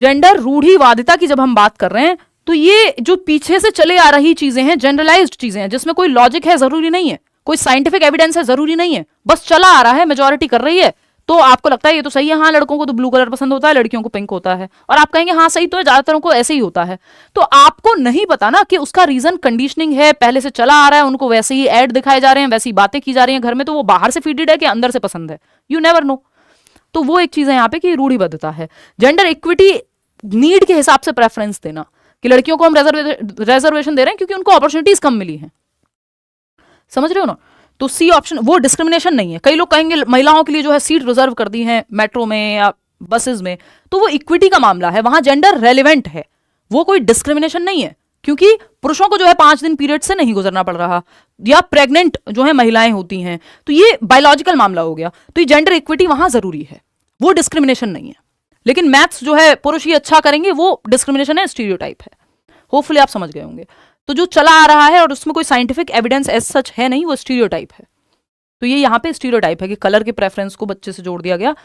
जेंडर रूढ़िवादिता की जब हम बात कर रहे हैं तो ये जो पीछे से चले आ रही चीजें हैं, जनरलाइज्ड चीजें हैं, जिसमें कोई लॉजिक है जरूरी नहीं है, कोई साइंटिफिक एविडेंस है जरूरी नहीं है, बस चला आ रहा है, मेजोरिटी कर रही है, तो आपको लगता है ये तो सही है, हाँ लड़कों को तो ब्लू कलर पसंद होता है, लड़कियों को पिंक होता है, और आप कहेंगे हाँ सही तो है, ज्यादातर को ऐसे ही होता है। तो आपको नहीं पता ना कि उसका रीजन कंडीशनिंग है, पहले से चला आ रहा है, उनको वैसे ही ऐड दिखाए जा रहे हैं, वैसी बातें की जा रही हैं घर में, तो वो बाहर से फीडेड है कि अंदर से पसंद है, यू नेवर नो। तो वो एक चीज है यहाँ पे कि रूढ़िबद्धता है। जेंडर इक्विटी, नीड के हिसाब से प्रेफरेंस देना, कि लड़कियों को हम रिजर्वेशन दे रहे हैं क्योंकि उनको अपॉर्चुनिटीज कम मिली हैं, समझ रहे हो ना। तो सी ऑप्शन वो डिस्क्रिमिनेशन नहीं है। कई लोग कहेंगे महिलाओं के लिए जो है सीट रिजर्व कर दी है मेट्रो में या बसेस में, तो वो इक्विटी का मामला है, वहां जेंडर रेलिवेंट है, वो कोई डिस्क्रिमिनेशन नहीं है, क्योंकि पुरुषों को जो है 5 दिन पीरियड से नहीं गुजरना पड़ रहा, या प्रेग्नेंट जो है महिलाएं होती हैं, तो ये बायोलॉजिकल मामला हो गया। तो ये जेंडर इक्विटी वहां जरूरी है, वो डिस्क्रिमिनेशन नहीं है। लेकिन मैथ्स जो है पुरुष ही अच्छा करेंगे, वो डिस्क्रिमिनेशन है, स्टीरियोटाइप है। होपफुली आप समझ गए होंगे। तो जो चला आ रहा है और उसमें कोई साइंटिफिक एविडेंस एज सच है नहीं, वो स्टीरियोटाइप है। तो ये यहाँ पे स्टीरियोटाइप है कि कलर के प्रेफरेंस को बच्चे से जोड़ दिया गया।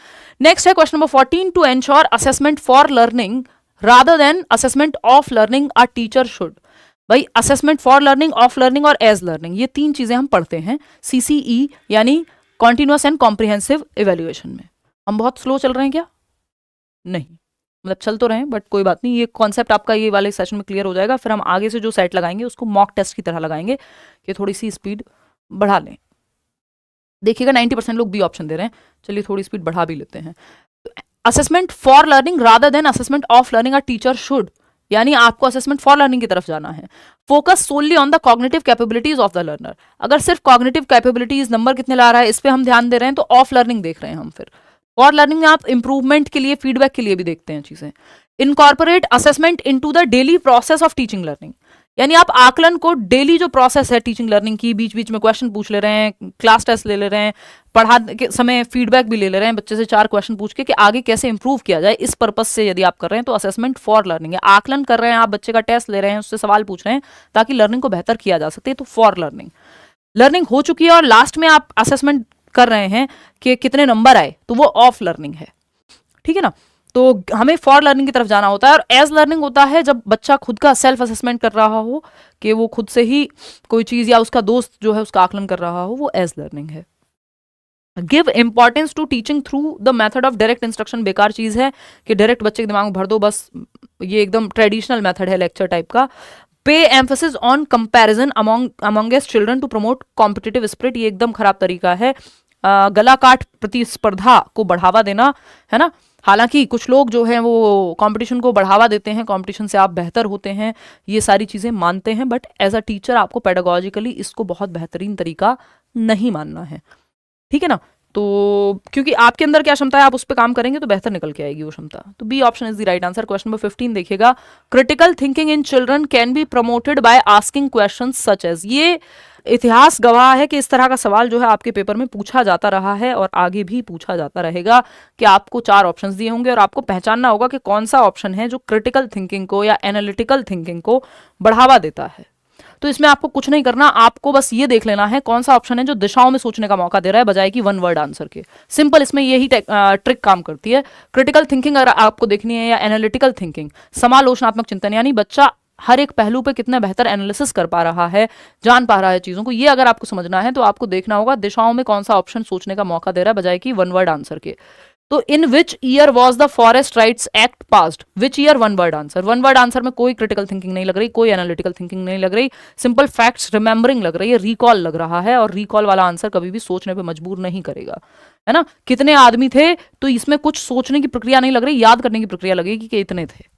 नेक्स्ट है question number 14, to ensure assessment for learning rather than assessment of learning a teacher should. भाई assessment for learning, of learning और एज लर्निंग, ये 3 चीजें हम पढ़ते हैं CCE यानी कॉन्टिन्यूअस एंड कॉम्प्रिहेंसिव इवेल्युएशन में। हम बहुत स्लो चल रहे हैं क्या? नहीं, मतलब चल तो रहे हैं, बट कोई बात नहीं, ये कॉन्सेप्ट आपका ये वाले सेशन में क्लियर हो जाएगा। फिर हम आगे से जो सेट लगाएंगे उसको मॉक टेस्ट की तरह लगाएंगे कि थोड़ी सी स्पीड बढ़ा लें। देखिएगा 90% लोग बी ऑप्शन दे रहे हैं, चलिए थोड़ी स्पीड बढ़ा भी लेते हैं। Assessment for learning rather than assessment of learning a teacher should, यानी आपको असेसमेंट फॉर लर्निंग की तरफ जाना है। Focus solely on the cognitive capabilities of the learner. अगर सिर्फ कॉग्निटिव कैपेबिलिटीज, नंबर कितने ला रहा है, इस पे हम ध्यान दे रहे हैं, तो ऑफ लर्निंग देख रहे हैं हम। फिर फॉर लर्निंग में आप इंप्रूवमेंट के लिए, फीडबैक के लिए भी देखते हैं चीजें। Incorporate assessment into the daily process of teaching learning, यानी आप आकलन को डेली जो प्रोसेस है टीचिंग लर्निंग की, बीच बीच में क्वेश्चन पूछ ले रहे हैं, क्लास टेस्ट ले ले रहे हैं, पढ़ाने के समय फीडबैक भी ले ले रहे हैं बच्चे से 4 क्वेश्चन पूछ के कि आगे कैसे इंप्रूव किया जाए, इस पर्पज से यदि आप कर रहे हैं तो असेसमेंट फॉर लर्निंग है। आकलन कर रहे हैं आप, बच्चे का टेस्ट ले रहे हैं, उससे सवाल पूछ रहे हैं ताकि लर्निंग को बेहतर किया जा सके, तो फॉर लर्निंग। लर्निंग हो चुकी है और लास्ट में आप असेसमेंट कर रहे हैं कि कितने नंबर आए, तो वो ऑफ लर्निंग है, ठीक है ना। तो हमें फॉर लर्निंग की तरफ जाना होता है। और एज लर्निंग होता है जब बच्चा खुद का सेल्फ असेसमेंट कर रहा हो, कि वो खुद से ही कोई चीज या उसका दोस्त जो है उसका आकलन कर रहा हो, वो एज लर्निंग है। Give importance to teaching through the method of direct instruction, बेकार चीज है कि डायरेक्ट बच्चे के दिमाग में भर दो बस, ये एकदम ट्रेडिशनल मेथड है लेक्चर टाइप का। Pay emphasis on comparison amongst children to promote competitive spirit, ये एकदम खराब तरीका है। गला काट प्रतिस्पर्धा को बढ़ावा देना, है ना। हालांकि कुछ लोग जो हैं वो कंपटीशन को बढ़ावा देते हैं, कंपटीशन से आप बेहतर होते हैं, ये सारी चीज़ें मानते हैं, बट एज अ टीचर आपको पेडागोजिकली इसको बहुत बेहतरीन तरीका नहीं मानना है, ठीक है ना। तो क्योंकि आपके अंदर क्या क्षमता है, आप उस पर काम करेंगे तो बेहतर निकल के आएगी वो क्षमता। तो B option is the right answer. Question number 15 देखिएगा, critical thinking in children can be promoted by asking questions such as. ये इतिहास गवाह है कि इस तरह का सवाल जो है आपके पेपर में पूछा जाता रहा है और आगे भी पूछा जाता रहेगा, कि आपको 4 ऑप्शंस दिए होंगे और आपको पहचानना होगा कि कौन सा ऑप्शन है जो क्रिटिकल थिंकिंग को या एनालिटिकल थिंकिंग को बढ़ावा देता है। तो इसमें आपको कुछ नहीं करना, आपको बस ये देख लेना है कौन सा ऑप्शन है जो दिशाओं में सोचने का मौका दे रहा है बजाय कि 1 वर्ड आंसर के। सिंपल इसमें यही ट्रिक काम करती है। क्रिटिकल थिंकिंग अगर आपको देखनी है या एनालिटिकल थिंकिंग, समालोचनात्मक चिंतन, यानी बच्चा हर एक पहलू पे कितना बेहतर एनालिसिस कर पा रहा है, जान पा रहा है चीजों को, ये अगर आपको समझना है तो आपको देखना होगा दिशाओं में कौन सा ऑप्शन सोचने का मौका दे रहा है बजाय कि 1 वर्ड आंसर के। तो in which year was the Forest Rights Act passed, which year 1 word answer. 1 word answer में कोई क्रिटिकल थिंकिंग नहीं लग रही, कोई एनालिटिकल थिंकिंग नहीं लग रही, सिंपल फैक्ट्स रिमेंबरिंग लग रही है, रिकॉल लग रहा है, और रिकॉल वाला आंसर कभी भी सोचने पे मजबूर नहीं करेगा, है ना। कितने आदमी थे, तो इसमें कुछ सोचने की प्रक्रिया नहीं लग रही, याद करने की प्रक्रिया लगेगी कि इतने थे।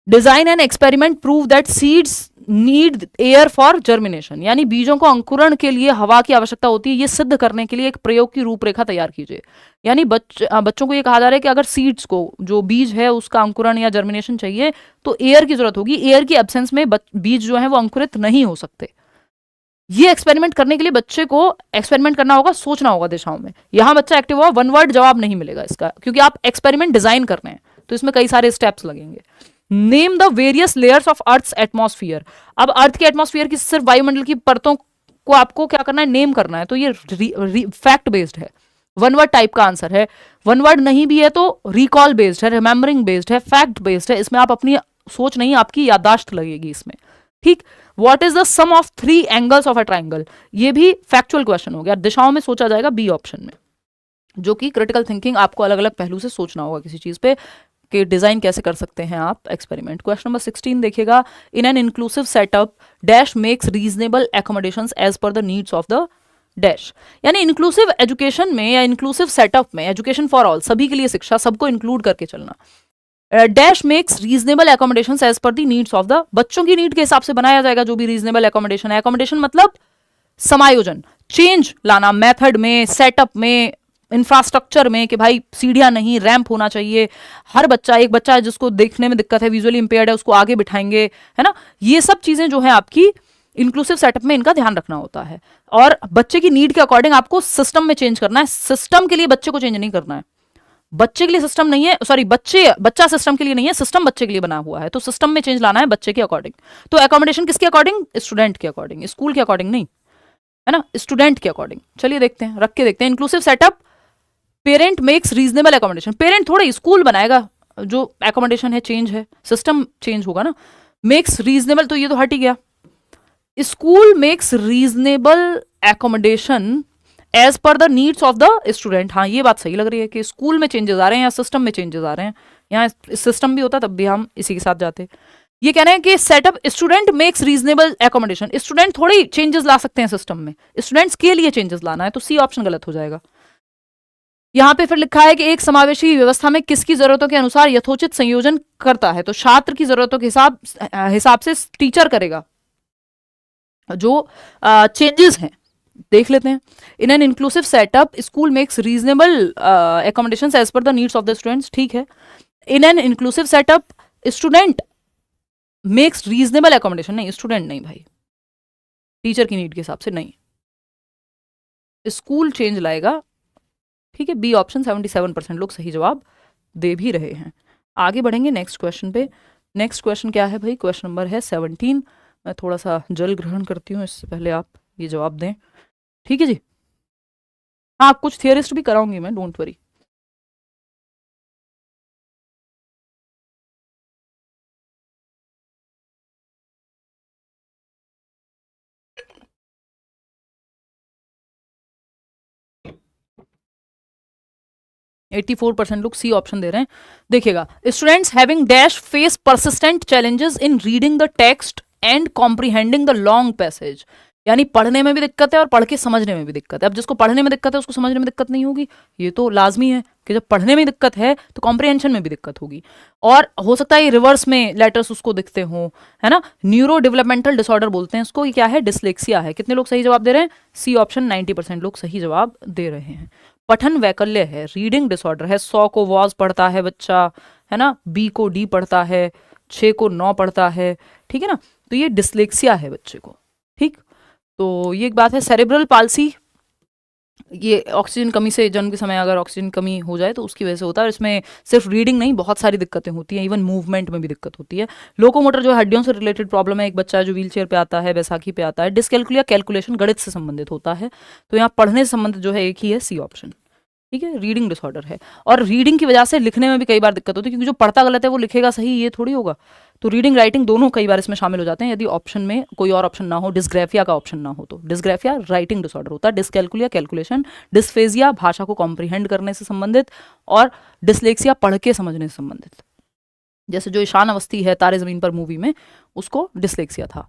Design and experiment prove that seeds need air for germination, यानी बीजों को अंकुरण के लिए हवा की आवश्यकता होती है, ये सिद्ध करने के लिए एक प्रयोग की रूपरेखा तैयार कीजिए। यानी बच्चों को ये कहा जा रहा है कि अगर सीड्स को, जो बीज है उसका अंकुरण या जर्मिनेशन चाहिए तो एयर की जरूरत होगी, एयर की एब्सेंस में बीज जो है वो अंकुरित नहीं हो सकते। ये एक्सपेरिमेंट करने के लिए बच्चे को एक्सपेरिमेंट करना होगा, सोचना होगा दिशाओं में। यहां बच्चा एक्टिव हुआ, 1 वर्ड जवाब नहीं मिलेगा इसका, क्योंकि आप एक्सपेरिमेंट डिजाइन कर रहे हैं, तो इसमें कई सारे स्टेप्स लगेंगे। Name the various layers of earth's atmosphere. अब अर्थ के एटमॉस्फेयर की सिर्फ वायुमंडल की परतों को आपको क्या करना है, नेम करना है। तो ये फैक्ट बेस्ड है, 1 वर्ड टाइप का आंसर है। 1 वर्ड नहीं भी है तो रिकॉल बेस्ड है, रिमेंबरिंग बेस्ड है, फैक्ट बेस्ड है। इसमें आप अपनी सोच नहीं, आपकी याददाश्त लगेगी इसमें, ठीक। What is the sum of 3 angles of a triangle, ये भी फैक्चुअल क्वेश्चन हो गया, दिशाओं में सोचा जाएगा बी ऑप्शन में, जो कि क्रिटिकल थिंकिंग, आपको अलग अलग पहलू से सोचना होगा किसी चीज पे कि डिजाइन कैसे कर सकते हैं आप एक्सपेरिमेंट। क्वेश्चन नंबर 16 देखिएगा, in an inclusive setup dash makes reasonable accommodations as per the needs of the dash. यानी इंक्लूसिव एजुकेशन में या इंक्लूसिव सेटअप में, एजुकेशन फॉर ऑल, सभी के लिए शिक्षा, सबको इंक्लूड करके चलना, dash makes reasonable accommodation as per the needs of the, बच्चों की नीड के हिसाब से बनाया जाएगा जो भी रीजनेबल एकोमोडेशन है। एकोमोडेशन मतलब समायोजन, चेंज लाना मेथड में, सेटअप में, इंफ्रास्ट्रक्चर में, कि भाई सीढ़ियां नहीं, रैंप होना चाहिए, हर बच्चा, एक बच्चा है जिसको देखने में दिक्कत है, विजुअली इंपेयर्ड है, उसको आगे बिठाएंगे, है ना, ये सब चीजें जो है आपकी इंक्लूसिव सेटअप में इनका ध्यान रखना होता है। और बच्चे की नीड के अकॉर्डिंग आपको सिस्टम में चेंज करना है, सिस्टम के लिए बच्चे को चेंज नहीं करना है, बच्चे के लिए सिस्टम नहीं है, सॉरी, बच्चा सिस्टम के लिए नहीं है, सिस्टम बच्चे के लिए बना हुआ है, तो सिस्टम में चेंज लाना है बच्चे के अकॉर्डिंग। तो एकोमोडेशन किसके अकॉर्डिंग? स्टूडेंट के अकॉर्डिंग, स्कूल के अकॉर्डिंग नहीं, है ना, स्टूडेंट के अकॉर्डिंग। चलिए देखते हैं, रख के देखते हैं। Inclusive setup, parent makes reasonable accommodation, parent थोड़ा स्कूल बनाएगा, जो एकोमोडेशन है चेंज है, सिस्टम चेंज होगा ना। मेक्स रीजनेबल, तो ये तो हट ही गया। School makes reasonable accommodation as per the needs of the student. हाँ, ये बात सही लग रही है कि स्कूल में चेंजेस आ रहे हैं या सिस्टम में चेंजेस आ रहे हैं। यहाँ सिस्टम भी होता तब भी हम इसी के साथ जाते। ये कह रहे हैं कि setup, student makes reasonable accommodation, student थोड़ी चेंजेस ला सकते हैं सिस्टम में, स्टूडेंट्स के लिए चेंजेस लाना है, तो सी ऑप्शन गलत हो जाएगा। यहाँ पे फिर लिखा है कि एक समावेशी व्यवस्था में किसकी जरूरतों के अनुसार यथोचित संयोजन करता है, तो छात्र की जरूरतों के हिसाब से टीचर करेगा जो चेंजेस हैं। देख लेते हैं। In an inclusive setup school makes reasonable accommodations as per the needs of the students, ठीक है। In an inclusive setup student makes reasonable accommodation, नहीं, स्टूडेंट नहीं भाई, टीचर की नीड के हिसाब से नहीं, स्कूल चेंज लाएगा, ठीक है। बी ऑप्शन 77% लोग सही जवाब दे भी रहे हैं। आगे बढ़ेंगे नेक्स्ट क्वेश्चन पे। नेक्स्ट क्वेश्चन क्या है भाई? क्वेश्चन नंबर है 17। मैं थोड़ा सा जल ग्रहण करती हूँ, इससे पहले आप ये जवाब दें, ठीक है जी। हाँ, कुछ थियरिस्ट भी कराऊंगी मैं, डोंट वरी। %84 लोग सी ऑप्शन दे रहे हैं। देखिएगा, students having dash face persistent challenges in reading the text and comprehending the long passage. यानी पढ़ने में भी दिक्कत है और पढ़ के समझने में भी दिक्कत है। अब जिसको पढ़ने में दिक्कत है उसको समझने में दिक्कत नहीं होगी, ये तो लाजमी है कि जब पढ़ने में दिक्कत है तो कॉम्प्रीहेंशन में भी दिक्कत होगी। और हो सकता है ये रिवर्स में लेटर्स उसको दिखते हों, है ना। न्यूरो डेवलपमेंटल डिसऑर्डर बोलते हैं उसको। ये क्या है? डिसलेक्सिया है। कितने लोग सही जवाब दे रहे हैं? सी ऑप्शन 90% लोग सही जवाब दे रहे हैं। पठन वैकल्य है, रीडिंग डिसऑर्डर है। 100 को वॉज पढ़ता है बच्चा, है ना, बी को डी पढ़ता है, 6 को 9 पढ़ता है, ठीक है ना। तो ये डिसलेक्सिया है बच्चे को, ठीक। तो ये एक बात है। सेरेब्रल पाल्सी, ये ऑक्सीजन कमी से, जन्म के समय अगर ऑक्सीजन कमी हो जाए तो उसकी वजह से होता है। और इसमें सिर्फ रीडिंग नहीं, बहुत सारी दिक्कतें होती हैं, इवन मूवमेंट में भी दिक्कत होती है। लोकोमोटर जो हड्डियों से रिलेटेड प्रॉब्लम है, एक बच्चा जो व्हील चेयर पे आता है, बैसाखी पे आता है। डिसकैलकुलिया, कैलकुलेशन, गणित से संबंधित होता है। तो यहाँ पढ़ने से संबंधित जो है एक ही है, सी ऑप्शन, ठीक है। रीडिंग डिसऑर्डर है। और रीडिंग की वजह से लिखने में भी कई बार दिक्कत होती है, क्योंकि जो पढ़ता गलत है वो लिखेगा सही, ये थोड़ी होगा। तो रीडिंग राइटिंग दोनों कई बार इसमें शामिल हो जाते हैं, यदि ऑप्शन में कोई और ऑप्शन ना हो, डिस्ग्राफिया का ऑप्शन ना हो तो। डिस्ग्राफिया राइटिंग डिसऑर्डर होता है, डिसकैलकुलिया कैलकुलेशन, डिस्फेजिया भाषा को कॉम्प्रीहेंड करने से संबंधित, और डिसलेक्सिया पढ़ के समझने से संबंधित। जैसे जो ईशान अवस्थी है तारे जमीन पर मूवी में, उसको डिसलेक्सिया था।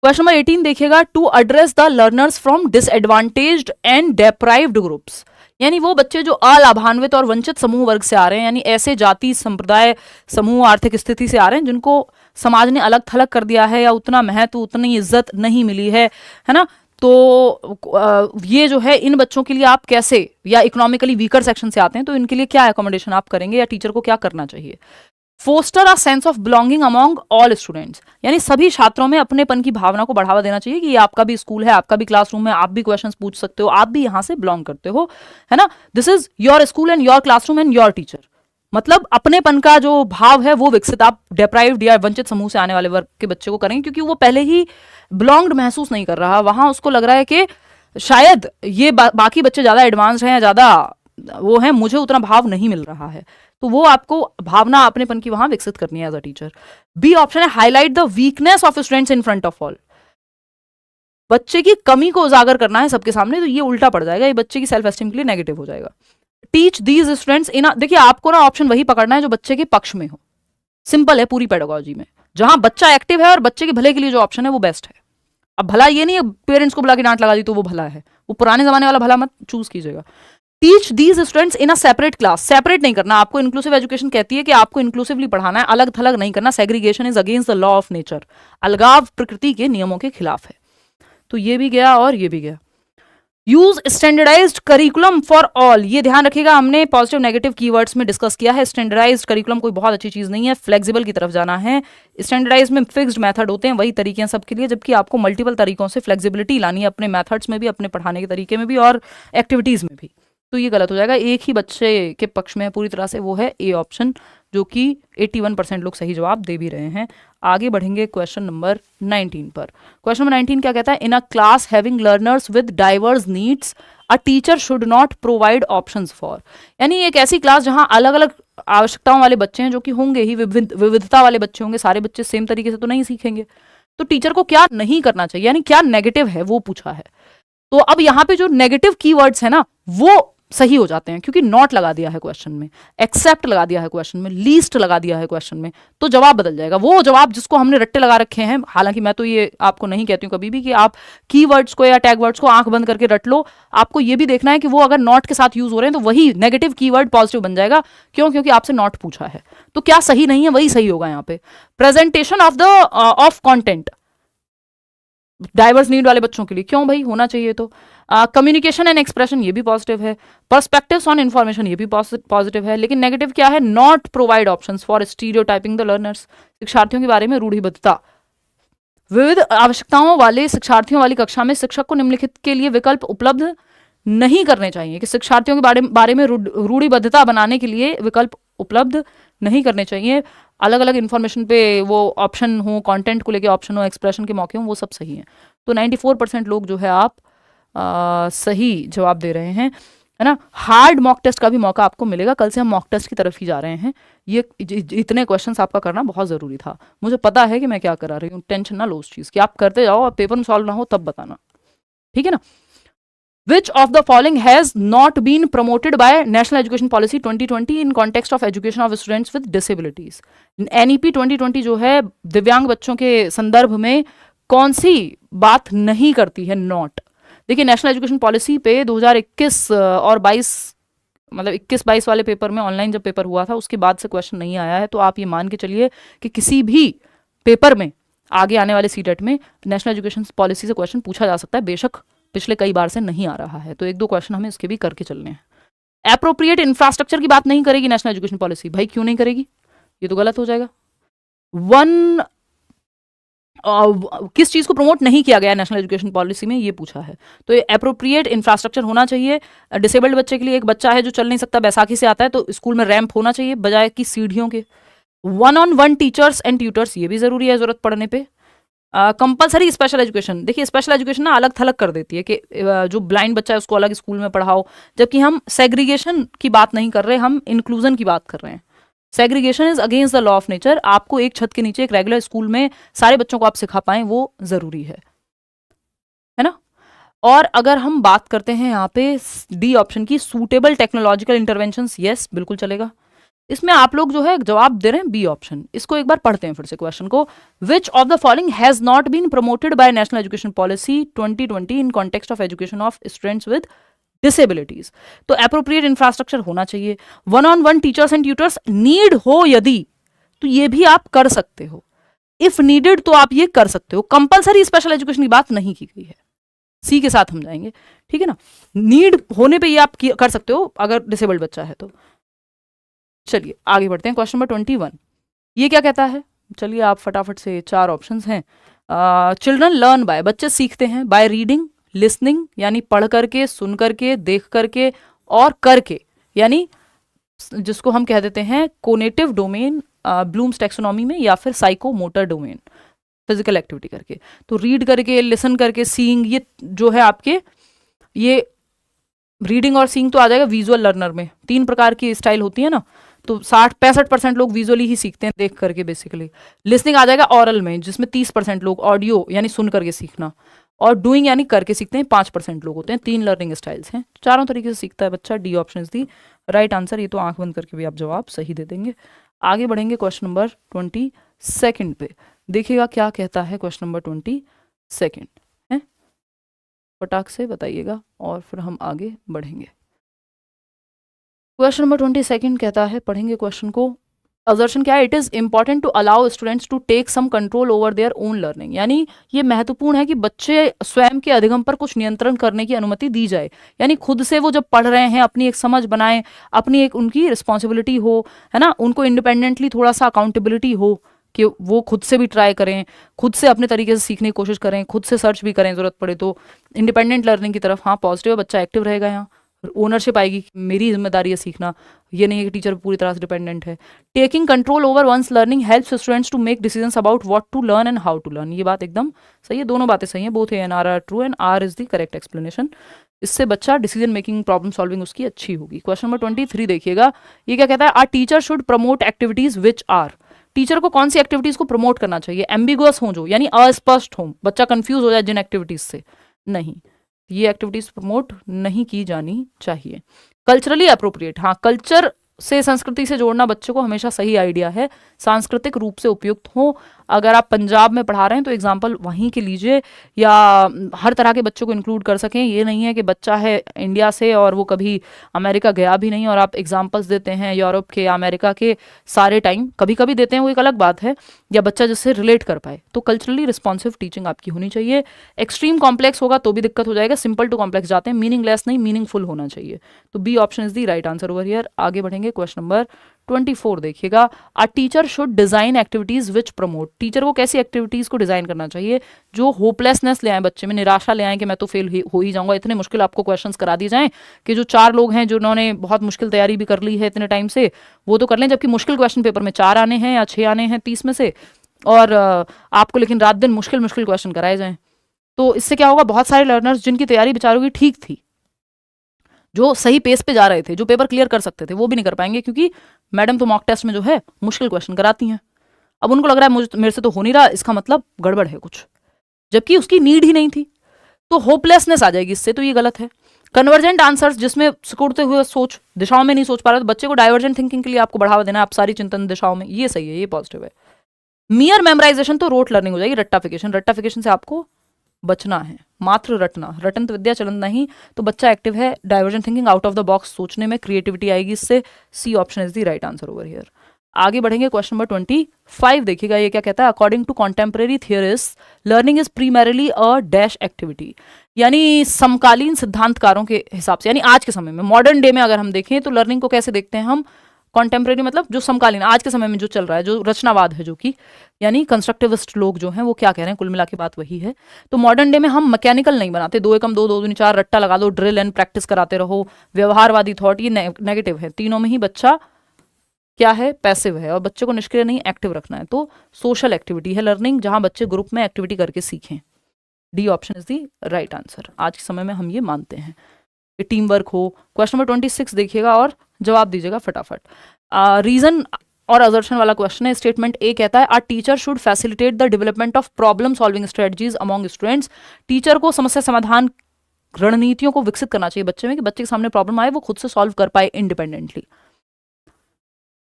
क्वेश्चन नंबर 18 देखिएगा, to address the learners from disadvantaged and deprived groups. यानी वो बच्चे जो अलाभान्वित और वंचित समूह वर्ग से आ रहे हैं, यानी ऐसे जाति, संप्रदाय, समूह, आर्थिक स्थिति से आ रहे हैं जिनको समाज ने अलग थलग कर दिया है, या उतना महत्व, उतनी इज्जत नहीं मिली है ना। तो ये जो है, इन बच्चों के लिए आप कैसे, या इकोनॉमिकली वीकर सेक्शन से आते हैं तो इनके लिए क्या एकोमोडेशन आप करेंगे, या टीचर को क्या करना चाहिए। Foster a sense of belonging among all students, यानी सभी छात्रों में अपनेपन की भावना को बढ़ावा देना चाहिए कि ये आपका भी स्कूल है, आपका भी क्लासरूम है, आप भी क्वेश्चंस पूछ सकते हो, आप भी यहाँ से बिलोंग करते हो, है ना। This is your school and your classroom and your teacher. मतलब अपनेपन का जो भाव है वो विकसित आप डेप्राइव्ड या वंचित समूह से आने वाले वर्ग के बच्चे को करेंगे, क्योंकि वो पहले ही बिलोंग्ड महसूस नहीं कर रहा। वहां उसको लग रहा है कि शायद ये बाकी बच्चे ज्यादा एडवांस हैं, ज्यादा वो है, मुझे उतना भाव नहीं मिल रहा है, तो वो आपको भावना अपनेपन की वहां विकसित करनी है as a teacher. B option है highlight the weakness of students in front of all, बच्चे की कमी को उजागर करना है सबके सामने, तो ये उल्टा पड़ जाएगा, ये बच्चे की सेल्फ एस्टीम के लिए नेगेटिव हो जाएगा। टीच दीज स्टूडेंट्स इन, देखिए आपको ना ऑप्शन वही पकड़ना है जो बच्चे के पक्ष में हो, सिंपल है पूरी पेडागोजी में, जहां बच्चा एक्टिव है और बच्चे के भले के लिए जो ऑप्शन है वो बेस्ट है। अब भला ये नहीं है पेरेंट्स को बुला के डांट लगा दी तो वो भला है, वो पुराने जमाने वाला भला मत चूज कीजिएगा। Teach these students in a separate class, separate नहीं करना आपको, इंक्लूसिव एजुकेशन कहती है कि आपको इंक्लूसिवली पढ़ाना है, अलग थलग नहीं करना, segregation is against the law of nature, अलगाव प्रकृति के नियमों के खिलाफ है। तो ये भी गया और ये भी गया। Use standardized curriculum for all, ये ध्यान रखिएगा, हमने पॉजिटिव नेगेटिव कीवर्ड्स में डिस्कस किया है। स्टैंडर्डाइज्ड करिकुलम कोई बहुत अच्छी चीज नहीं है, फ्लेक्सिबल की तरफ जाना है। स्टैंडर्डाइज में फिक्स्ड मेथड होते हैं, वही तरीके हैं सबके लिए, जबकि आपको मल्टीपल तरीकों से फ्लेक्सिबिलिटी लानी है अपने मेथड्स में भी, अपने पढ़ाने के तरीके में भी और एक्टिविटीज में भी। तो ये गलत हो जाएगा, एक ही बच्चे के पक्ष में है पूरी तरह से, वो है ए ऑप्शन, जो कि 81% लोग सही जवाब दे भी रहे हैं। आगे बढ़ेंगे क्वेश्चन नंबर 19 पर। क्वेश्चन नंबर 19 क्या कहता है? In a class having learners with diverse needs a teacher should not provide options for, यानी एक ऐसी क्लास जहां अलग अलग आवश्यकताओं वाले बच्चे हैं, जो कि होंगे ही, विविधता वाले बच्चे होंगे, सारे बच्चे सेम तरीके से तो नहीं सीखेंगे, तो टीचर को क्या नहीं करना चाहिए, यानी क्या नेगेटिव है वो पूछा है। तो अब यहाँ पे जो नेगेटिव कीवर्ड्स है ना वो सही हो जाते हैं, क्योंकि नॉट लगा दिया है क्वेश्चन में, एक्सेप्ट लगा दिया है क्वेश्चन में, लीस्ट लगा दिया है क्वेश्चन में, तो जवाब बदल जाएगा। वो जवाब जिसको हमने रट्टे लगा रखे हैं, हालांकि मैं तो ये आपको नहीं कहती हूँ कभी भी कि आप कीवर्ड्स को या टैग वर्ड्स को आंख बंद करके रट लो, आपको ये भी देखना है कि वो अगर नॉट के साथ यूज हो रहे हैं तो वही नेगेटिव कीवर्ड पॉजिटिव बन जाएगा। क्यों? क्योंकि आपसे नॉट पूछा है, तो क्या सही नहीं है वही सही होगा यहाँ पे। Presentation of content diverse need वाले बच्चों के लिए, क्यों भाई होना चाहिए। तो कम्युनिकेशन एंड एक्सप्रेशन, ये भी पॉजिटिव है। पर्सपेक्टिव्स ऑन इन्फॉर्मेशन, ये भी पॉजिटिव है। लेकिन नेगेटिव क्या है? Not provide options for stereotyping the learners, शिक्षार्थियों के बारे में रूढ़िबद्धता, विविध आवश्यकताओं वाले शिक्षार्थियों वाली कक्षा में शिक्षक को निम्नलिखित के लिए विकल्प उपलब्ध नहीं करने चाहिए, कि शिक्षार्थियों के बारे में रूढ़िबद्धता बनाने के लिए विकल्प उपलब्ध नहीं करने चाहिए। अलग अलग इन्फॉर्मेशन पे वो ऑप्शन हो, कंटेंट को लेके ऑप्शन हो, एक्सप्रेशन के मौके हो, वो सब सही है। तो 94% लोग जो है आप सही जवाब दे रहे हैं, है ना। हार्ड मॉक टेस्ट का भी मौका आपको मिलेगा, कल से हम मॉक टेस्ट की तरफ ही जा रहे हैं। ये इतने क्वेश्चंस आपका करना बहुत ज़रूरी था, मुझे पता है कि मैं क्या करा रही हूँ, टेंशन ना लो उस चीज़ की, आप करते जाओ, आप पेपर में सॉल्व ना हो तब बताना, ठीक है ना। Which of the following has not been promoted by National Education Policy 2020 in context of education of students with disabilities? NEP 2020 जो है दिव्यांग बच्चों के संदर्भ में कौन सी बात नहीं करती है? नॉट। देखिए नेशनल एजुकेशन पॉलिसी पे 2021 और 22, मतलब 21-22 वाले पेपर में, ऑनलाइन जब पेपर हुआ था उसके बाद से क्वेश्चन नहीं आया है, तो आप ये मान के चलिए कि किसी भी पेपर में आगे आने वाले सीटेट में नेशनल एजुकेशन पॉलिसी से क्वेश्चन पूछा जा सकता है, बेशक पिछले कई बार से नहीं आ रहा है। तो एक दो क्वेश्चन हमें इसके भी करके चलने हैं। एप्रोप्रिएट इंफ्रास्ट्रक्चर की बात नहीं करेगी नेशनल एजुकेशन पॉलिसी, भाई क्यों नहीं करेगी, ये तो गलत हो जाएगा। किस चीज को प्रमोट नहीं किया गया नेशनल एजुकेशन पॉलिसी में, ये पूछा है। तो ये एप्रोप्रिएट इंफ्रास्ट्रक्चर होना चाहिए। डिसेबल्ड बच्चे के लिए, एक बच्चा है जो चल नहीं सकता, बैसाखी से आता है, तो स्कूल में रैंप होना चाहिए बजाय की सीढ़ियों के। 1-on-1 टीचर्स एंड ट्यूटर्स, ये भी जरूरी है जरूरत पड़ने पे। कंपलसरी स्पेशल एजुकेशन, देखिए स्पेशल एजुकेशन ना अलग थलग कर देती है कि जो ब्लाइंड बच्चा है उसको अलग स्कूल में पढ़ाओ, जबकि हम सेग्रीगेशन की बात नहीं कर रहे, हम इंक्लूजन की बात कर रहे हैं। Segregation is against the law of nature, आपको एक छत के नीचे एक रेगुलर स्कूल में सारे बच्चों को आप सिखा पाएं, वो जरूरी है ना। और अगर हम बात करते हैं यहाँ पे डी ऑप्शन की, सूटेबल टेक्नोलॉजिकल इंटरवेंशंस, यस बिल्कुल चलेगा। इसमें आप लोग जो है जवाब दे रहे हैं बी ऑप्शन। इसको एक बार पढ़ते हैं फिर से क्वेश्चन को। Which of the following has not been promoted by National Education Policy 2020 in context of education of students with disabilities? तो एप्रोप्रिएट इंफ्रास्ट्रक्चर होना चाहिए। 1-on-1 teachers and tutors, need हो यदि तो ये भी आप कर सकते हो, इफ नीडेड तो आप ये कर सकते हो। कंपलसरी स्पेशल एजुकेशन की बात नहीं की गई है, सी के साथ हम जाएंगे, ठीक है ना। नीड होने पे ये आप कर सकते हो अगर डिसेबल्ड बच्चा है तो। चलिए आगे बढ़ते हैं, क्वेश्चन नंबर 21 ये क्या कहता है? चलिए आप फटाफट से, 4 ऑप्शंस हैं। चिल्ड्रन लर्न बाय, बच्चे सीखते हैं बाय रीडिंग, लिसनिंग यानी पढ़ करके, सुन करके, देख करके, और करके यानी जिसको हम कह देते हैं कोनेटिव डोमेन ब्लूम्स टैक्सोनॉमी में, या फिर psycho motor domain, physical activity करके। तो रीड करके, लिसन करके, सीइंग, ये जो है आपके ये रीडिंग और सीइंग तो आ जाएगा विजुअल लर्नर में, 3 प्रकार की स्टाइल होती है ना, तो 60-65% लोग विजुअली ही सीखते हैं, देख करके बेसिकली। लिसनिंग आ जाएगा ऑरल में, जिसमें 30% लोग ऑडियो यानी सुन करके सीखना, और डूइंग यानी करके सीखते हैं 5% लोग होते हैं। 3 लर्निंग स्टाइल्स हैं, चारों तरीके से सीखता है बच्चा। D option is the right answer. ये तो आंख बंद करके भी आप जवाब सही दे देंगे। आगे बढ़ेंगे क्वेश्चन नंबर 22 पे, देखिएगा क्या कहता है क्वेश्चन नंबर 22 है, फटाक से बताइएगा और फिर हम आगे बढ़ेंगे। क्वेश्चन नंबर 22 कहता है, पढ़ेंगे क्वेश्चन को। असर्शन क्या है? It is important to allow students to take some control over their own learning, यानी ये महत्वपूर्ण है कि बच्चे स्वयं के अधिगम पर कुछ नियंत्रण करने की अनुमति दी जाए, यानी खुद से वो जब पढ़ रहे हैं अपनी एक समझ बनाएं, अपनी एक उनकी रिस्पॉन्सिबिलिटी हो, है ना, उनको इंडिपेंडेंटली थोड़ा सा अकाउंटेबिलिटी हो कि वो खुद से भी ट्राई करें, खुद से अपने तरीके से सीखने की कोशिश करें, खुद से सर्च भी करें जरूरत पड़े तो। इंडिपेंडेंट लर्निंग की तरफ हाँ पॉजिटिव है, बच्चा एक्टिव रहेगा, यहाँ ओनरशिप आएगी, मेरी जिम्मेदारी है सीखना, ये नहीं है कि टीचर पूरी तरह से डिपेंडेंट है। Taking control over one's learning helps students to make decisions about what to learn and how to learn. ये बात एकदम सही है, दोनों बातें सही है, both A and R true and R is the correct explanation. इससे बच्चा डिसीजन मेकिंग, प्रॉब्लम सॉल्विंग उसकी अच्छी होगी। क्वेश्चन नंबर 23 देखिएगा, ये क्या कहता है? R teacher should promote activities which are, teacher को कौन सी एक्टिविटीज को प्रमोट करना चाहिए? एम्बिगुअस हो जो, यानी अस्पष्ट हो, बच्चा कंफ्यूज हो जाए जिन एक्टिविटीज से, नहीं, ये एक्टिविटीज प्रमोट नहीं की जानी चाहिए। कल्चरली अप्रोप्रिएट, हाँ कल्चर से, संस्कृति से जोड़ना बच्चों को हमेशा सही आइडिया है, सांस्कृतिक रूप से उपयुक्त हो। अगर आप पंजाब में पढ़ा रहे हैं तो एग्जाम्पल वहीं के लीजिए, या हर तरह के बच्चों को इंक्लूड कर सकें। ये नहीं है कि बच्चा है इंडिया से और वो कभी अमेरिका गया भी नहीं और आप एग्जाम्पल्स देते हैं यूरोप के या अमेरिका के सारे टाइम, कभी कभी देते हैं वो एक अलग बात है, या बच्चा जिससे रिलेट कर पाए। तो कल्चरली रिस्पॉन्सिव टीचिंग आपकी होनी चाहिए। एक्सट्रीम कॉम्प्लेक्स होगा तो भी दिक्कत हो जाएगा, सिंपल टू कॉम्प्लेक्स जाते हैं, मीनिंगलेस नहीं मीनिंगफुल होना चाहिए। तो B option is the right answer over here. आगे बढ़ेंगे, क्वेश्चन नंबर 24 देखिएगा, a teacher should design activities which promote, teacher को कैसी एक्टिविटीज को डिजाइन करना चाहिए जो होपलेसनेस ले आए बच्चे में, निराशा ले आए कि मैं तो फेल हो ही जाऊंगा। इतने मुश्किल आपको क्वेश्चंस करा दिए जाएं कि जो 4 लोग हैं जिन्होंने बहुत मुश्किल तैयारी भी कर ली है इतने टाइम से, वो तो कर लें, जबकि मुश्किल क्वेश्चन पेपर में 4 आने हैं या 6 आने हैं 30 में से, और आपको लेकिन रात दिन मुश्किल मुश्किल क्वेश्चन कराए जाएं। तो इससे क्या होगा, बहुत सारे लर्नर्स जिनकी तैयारी बेचारों की ठीक थी, जो सही पेस पे जा रहे थे, जो पेपर क्लियर कर सकते थे, वो भी नहीं कर पाएंगे, क्योंकि मैडम तो मॉक टेस्ट में जो है मुश्किल क्वेश्चन कराती हैं। अब उनको लग रहा है मेरे से तो हो नहीं रहा, इसका मतलब गड़बड़ है कुछ, जबकि उसकी नीड ही नहीं थी, तो होपलेसनेस आ जाएगी इससे, तो ये गलत है। कन्वर्जेंट आंसर्स, जिसमें सिकुड़ते हुए सोच दिशाओं में नहीं सोच पा रहे, तो बच्चे को डाइवर्जेंट थिंकिंग के लिए आपको बढ़ावा देना, आप सारी चिंतन दिशाओं में, ये सही है, ये पॉजिटिव है। मियर मेमोराइजेशन तो रोट लर्निंग हो जाएगी, रट्टाफिकेशन, रट्टाफिकेशन से आपको बचना है, मात्र रटना, रटंत विद्या चलन नहीं। तो बच्चा एक्टिव है, divergent thinking, out of the box सोचने में क्रिएटिविटी आएगी इससे। C option is the right answer over here. आगे बढ़ेंगे, क्वेश्चन नंबर 25 देखिएगा, ये क्या कहता है? According to contemporary theorist learning is primarily a dash activity, यानी समकालीन सिद्धांतकारों के हिसाब से, यानी आज के समय में, मॉडर्न डे में अगर हम देखें तो लर्निंग को कैसे देखते हैं हम? कॉन्टेम्परेरी मतलब जो समकालीन, आज के समय में जो चल रहा है, जो रचनावाद है, जो कि यानी कंस्ट्रक्टिविस्ट लोग जो हैं वो क्या कह रहे हैं, कुल मिला के बात वही है। तो मॉडर्न डे में हम मैकेनिकल नहीं बनाते, 2 एकम 2 2 दूनी 4, रट्टा लगा दो, ड्रिल एंड प्रैक्टिस कराते रहो, व्यवहारवादी थॉट, ये नेगेटिव है। तीनों में ही बच्चा क्या है? पैसिव है, और बच्चे को निष्क्रिय नहीं एक्टिव रखना है। तो सोशल एक्टिविटी है लर्निंग, जहां बच्चे ग्रुप में एक्टिविटी करके सीखें। D option is the right answer. आज के समय में हम ये मानते हैं कि टीम वर्क हो। क्वेश्चन नंबर 26 देखिएगा और जवाब दीजिएगा फटाफट। रीजन और असर्शन वाला क्वेश्चन है। स्टेटमेंट ए कहता है, R teacher should facilitate the development of problem solving strategies among students, teacher को समस्या समाधान रणनीतियों को विकसित करना चाहिए बच्चे में, कि बच्चे के सामने प्रॉब्लम आए वो खुद से सॉल्व कर पाए इंडिपेंडेंटली,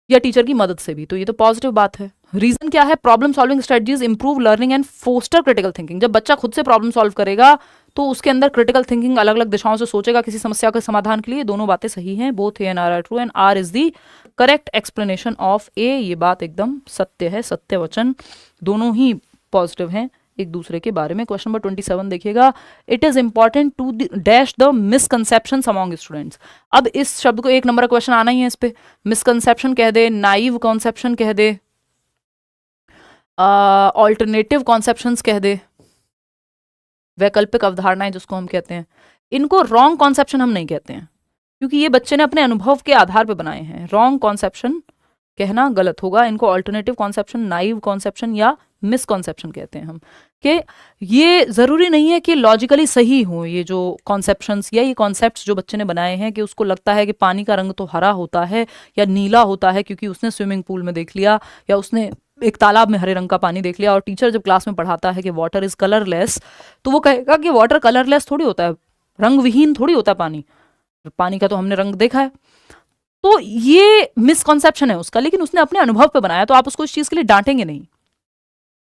या टीचर की मदद से भी। तो ये तो पॉजिटिव बात है। रीजन क्या है? Problem solving strategies improve learning and foster critical thinking. जब बच्चा खुद से प्रॉब्लम सॉल्व करेगा तो उसके अंदर क्रिटिकल थिंकिंग, अलग अलग दिशाओं से सोचेगा किसी समस्या के समाधान के लिए। दोनों बातें सही हैं, both A and R are true and R is the correct explanation of A. ये बात एकदम सत्य है, सत्य वचन, दोनों ही पॉजिटिव हैं एक दूसरे के बारे में। क्वेश्चन नंबर 27 देखिएगा, it is important to dash the misconceptions among students. अब इस शब्द को 1 नंबर का क्वेश्चन आना ही है इस पे। मिसकंसेप्शन कह दे, नाइव कॉन्सेप्शन कह दे, ऑल्टरनेटिव कॉन्सेप्शंस कह दे, वैकल्पिक अवधारणाएं जिसको हम कहते हैं, इनको रॉन्ग कॉन्सेप्शन हम नहीं कहते हैं, क्योंकि ये बच्चे ने अपने अनुभव के आधार पर बनाए हैं। रॉन्ग कॉन्सेप्शन कहना गलत होगा, इनको ऑल्टरनेटिव कॉन्सेप्शन, नाइव कॉन्सेप्शन या मिसकॉन्सेप्शन कहते हैं हम, कि ये ज़रूरी नहीं है कि लॉजिकली सही हो ये जो कॉन्सेप्शंस या ये कॉन्सेप्ट्स जो बच्चे ने बनाए हैं, कि उसको लगता है कि पानी का रंग तो हरा होता है या नीला होता है क्योंकि उसने स्विमिंग पूल में देख लिया, या उसने एक तालाब में हरे रंग का पानी देख लिया, और टीचर जब क्लास में पढ़ाता है कि वाटर इज़ कलरलेस, तो वो कहेगा कि वाटर कलरलेस थोड़ी होता है, रंग विहीन थोड़ी होता है पानी, पानी का तो हमने रंग देखा है। तो ये मिसकॉन्सेप्शन है उसका, लेकिन उसने अपने अनुभव पे बनाया, तो आप उसको इस चीज़ के लिए डांटेंगे नहीं,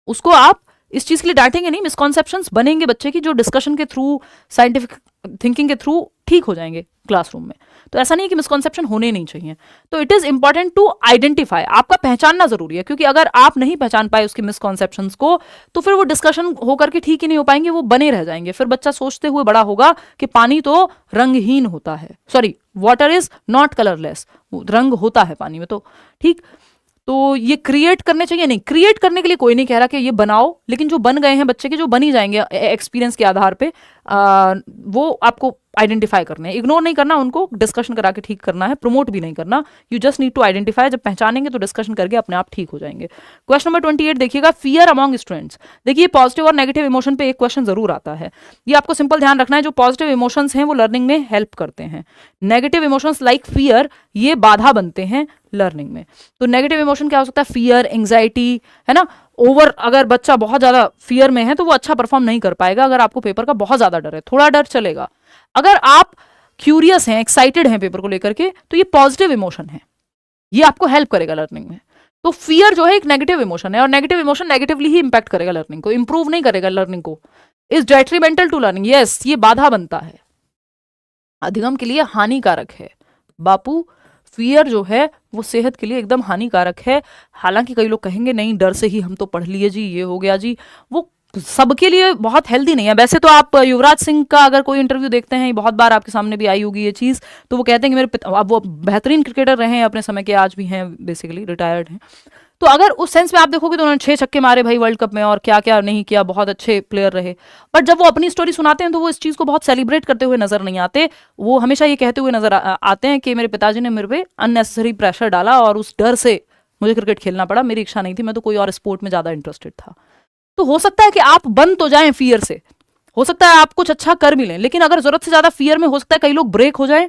उसको आप इस चीज के लिए डांटेंगे नहीं। मिसकॉन्सेप्शंस बनेंगे बच्चे की, जो डिस्कशन के थ्रू, साइंटिफिक थिंकिंग के थ्रू ठीक हो जाएंगे क्लासरूम में। तो ऐसा नहीं है कि मिसकॉन्सेप्शन होने नहीं चाहिए। तो it is important to identify, आपका पहचानना जरूरी है, क्योंकि अगर आप नहीं पहचान पाए उसके मिसकॉन्सेप्शंस को, तो फिर वो डिस्कशन होकर के ठीक ही नहीं हो पाएंगे, वो बने रह जाएंगे। फिर बच्चा सोचते हुए बड़ा होगा कि पानी तो रंगहीन होता है, sorry water is not colourless, रंग होता है पानी में। तो ठीक, तो ये क्रिएट करने चाहिए नहीं, क्रिएट करने के लिए कोई नहीं कह रहा कि ये बनाओ, लेकिन जो बन गए हैं बच्चे के, जो बन ही जाएंगे एक्सपीरियंस के आधार पे, वो आपको आइडेंटिफाई करने हैं। इग्नोर नहीं करना उनको, डिस्कशन करा के ठीक करना है, प्रमोट भी नहीं करना। You just need to identify. जब पहचानेंगे तो डिस्कशन करके अपने आप ठीक हो जाएंगे। क्वेश्चन नंबर 28 देखिएगा, फियर अमॉन्ग स्टूडेंट्स। देखिए पॉजिटिव और नेगेटिव इमोशन पे एक क्वेश्चन जरूर आता है, ये आपको सिंपल ध्यान रखना है। जो पॉजिटिव इमोशंस हैं वो लर्निंग में हेल्प करते हैं, नेगेटिव इमोशंस लाइक फियर ये बाधा बनते हैं लर्निंग में। तो नेगेटिव इमोशन क्या हो सकता है? फियर, एंग्जाइटी, है ना। ओवर, अगर बच्चा बहुत ज्यादा फियर में है तो वो अच्छा परफॉर्म नहीं कर पाएगा। अगर आपको पेपर का बहुत ज्यादा डर है, थोड़ा डर चलेगा। अगर आप क्यूरियस हैं, एक्साइटेड हैं पेपर को लेकर के, तो ये पॉजिटिव इमोशन है, ये आपको हेल्प करेगा लर्निंग में। तो फियर जो है एक नेगेटिव इमोशन है, और नेगेटिव इमोशन नेगेटिवली ही इंपैक्ट करेगा लर्निंग को, इंप्रूव नहीं करेगा लर्निंग को। Is detrimental to learning, yes, ये बाधा बनता है, अधिगम के लिए हानिकारक है बापू। फियर जो है वो सेहत के लिए एकदम हानिकारक है। हालांकि कई लोग कहेंगे नहीं, डर से ही हम तो पढ़ लिए जी, ये हो गया जी, वो सबके लिए बहुत हेल्दी नहीं है। वैसे तो आप युवराज सिंह का अगर कोई इंटरव्यू देखते हैं, बहुत बार आपके सामने भी आई होगी ये चीज़, तो वो कहते हैं कि मेरे पिता, अब वो बेहतरीन क्रिकेटर रहे हैं अपने समय के, आज भी हैं, बेसिकली रिटायर्ड हैं। तो अगर उस सेंस में आप देखोगे तो उन्होंने 6 छक्के मारे भाई वर्ल्ड कप में, और क्या क्या नहीं किया, बहुत अच्छे प्लेयर रहे। बट जब वो अपनी स्टोरी सुनाते हैं तो वो इस चीज़ को बहुत सेलिब्रेट करते हुए नजर नहीं आते। वो हमेशा ये कहते हुए नजर आते हैं कि मेरे पिताजी ने मेरे पे अननेसेसरी प्रेशर डाला, और उस डर से मुझे क्रिकेट खेलना पड़ा, मेरी इच्छा नहीं थी, मैं तो कोई और स्पोर्ट में ज़्यादा इंटरेस्टेड था। तो हो सकता है कि आप बन तो जाएं फियर से, हो सकता है आप कुछ अच्छा कर भी लें, लेकिन अगर जरूरत से ज्यादा फियर में, हो सकता है कई लोग ब्रेक हो जाएं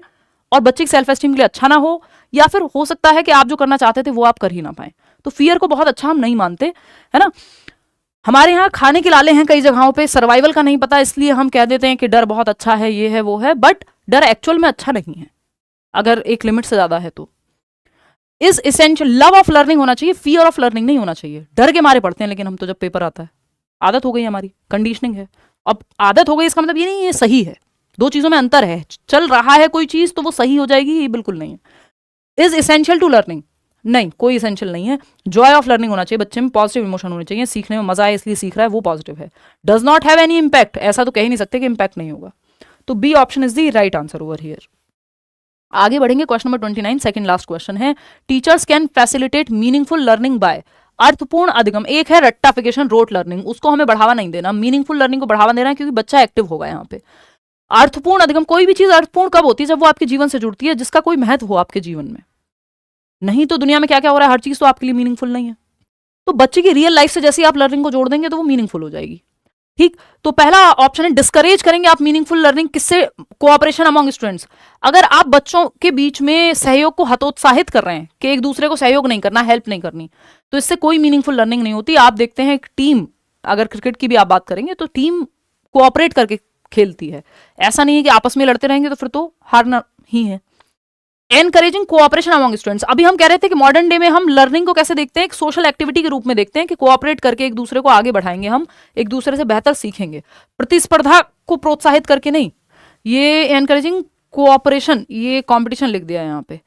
और बच्चे की सेल्फ एस्टीम के लिए अच्छा ना हो, या फिर हो सकता है कि आप जो करना चाहते थे वो आप कर ही ना पाए। तो फियर को बहुत अच्छा हम नहीं मानते, है ना। हमारे यहाँ खाने के लाले हैं कई जगहों पे, सर्वाइवल का नहीं पता, इसलिए हम कह देते हैं कि डर बहुत अच्छा है, ये है वो है, बट डर एक्चुअल में अच्छा नहीं है अगर एक लिमिट से ज्यादा है तो। Is essential, love of learning होना चाहिए, फियर ऑफ लर्निंग नहीं होना चाहिए। डर के मारे पढ़ते हैं, लेकिन हम तो जब पेपर आता है, आदत हो गई हमारी, कंडीशनिंग है। अब आदत हो गई इसका मतलब ये नहीं ये सही है, दो चीजों में अंतर है। चल रहा है कोई चीज तो वो सही हो जाएगी, ये बिल्कुल नहीं है। इज इसेंशियल टू लर्निंग, नहीं, कोई इसेंशियल नहीं है। जॉय ऑफ लर्निंग होना चाहिए बच्चे में, पॉजिटिव इमोशन होने चाहिए, सीखने में मजा आए इसलिए सीख रहा है, वो पॉजिटिव है। Does not have any impact, ऐसा तो कह ही नहीं सकते कि इंपैक्ट नहीं होगा। तो B option is the right answer over here. आगे बढ़ेंगे, question number 29, second last question है, teachers can facilitate meaningful learning by. अर्थपूर्ण अधिगम, एक है रट्टाफिकेशन, रोट लर्निंग, उसको हमें बढ़ावा नहीं देना, मीनिंगफुल लर्निंग को बढ़ावा देना है, क्योंकि बच्चा एक्टिव होगा यहाँ पे। अर्थपूर्ण अधिगम, कोई भी चीज अर्थपूर्ण कब होती है? जब वो आपके जीवन से जुड़ती है, जिसका कोई महत्व हो आपके जीवन में। नहीं तो दुनिया में क्या क्या हो रहा है, हर चीज तो आपके लिए मीनिंगफुल नहीं है। तो बच्चे की रियल लाइफ से जैसे आप लर्निंग को जोड़ देंगे तो वो मीनिंगफुल हो जाएगी। ठीक, तो पहला ऑप्शन है डिस्करेज करेंगे आप मीनिंगफुल लर्निंग, किससे? Cooperation among students. अगर आप बच्चों के बीच में सहयोग को हतोत्साहित कर रहे हैं कि एक दूसरे को सहयोग नहीं करना, हेल्प नहीं करनी, तो इससे कोई मीनिंगफुल लर्निंग नहीं होती। आप देखते हैं एक टीम, अगर क्रिकेट की भी आप बात करेंगे तो टीम कोऑपरेट करके खेलती है, ऐसा नहीं है कि आपस में लड़ते रहेंगे तो फिर तो हारना ही है। एनकरेजिंग कोऑपरेशन अमॉन्ग स्टूडेंट्स, अभी हम कह रहे थे कि मॉडर्न डे में हम लर्निंग को कैसे देखते हैं, एक सोशल एक्टिविटी के रूप में देखते हैं कि कोऑपरेट करके एक दूसरे को आगे बढ़ाएंगे, हम एक दूसरे से बेहतर सीखेंगे, प्रतिस्पर्धा को प्रोत्साहित करके नहीं। ये एनकरेजिंग कोऑपरेशन, ये कंपटीशन लिख दिया है यहाँ पे,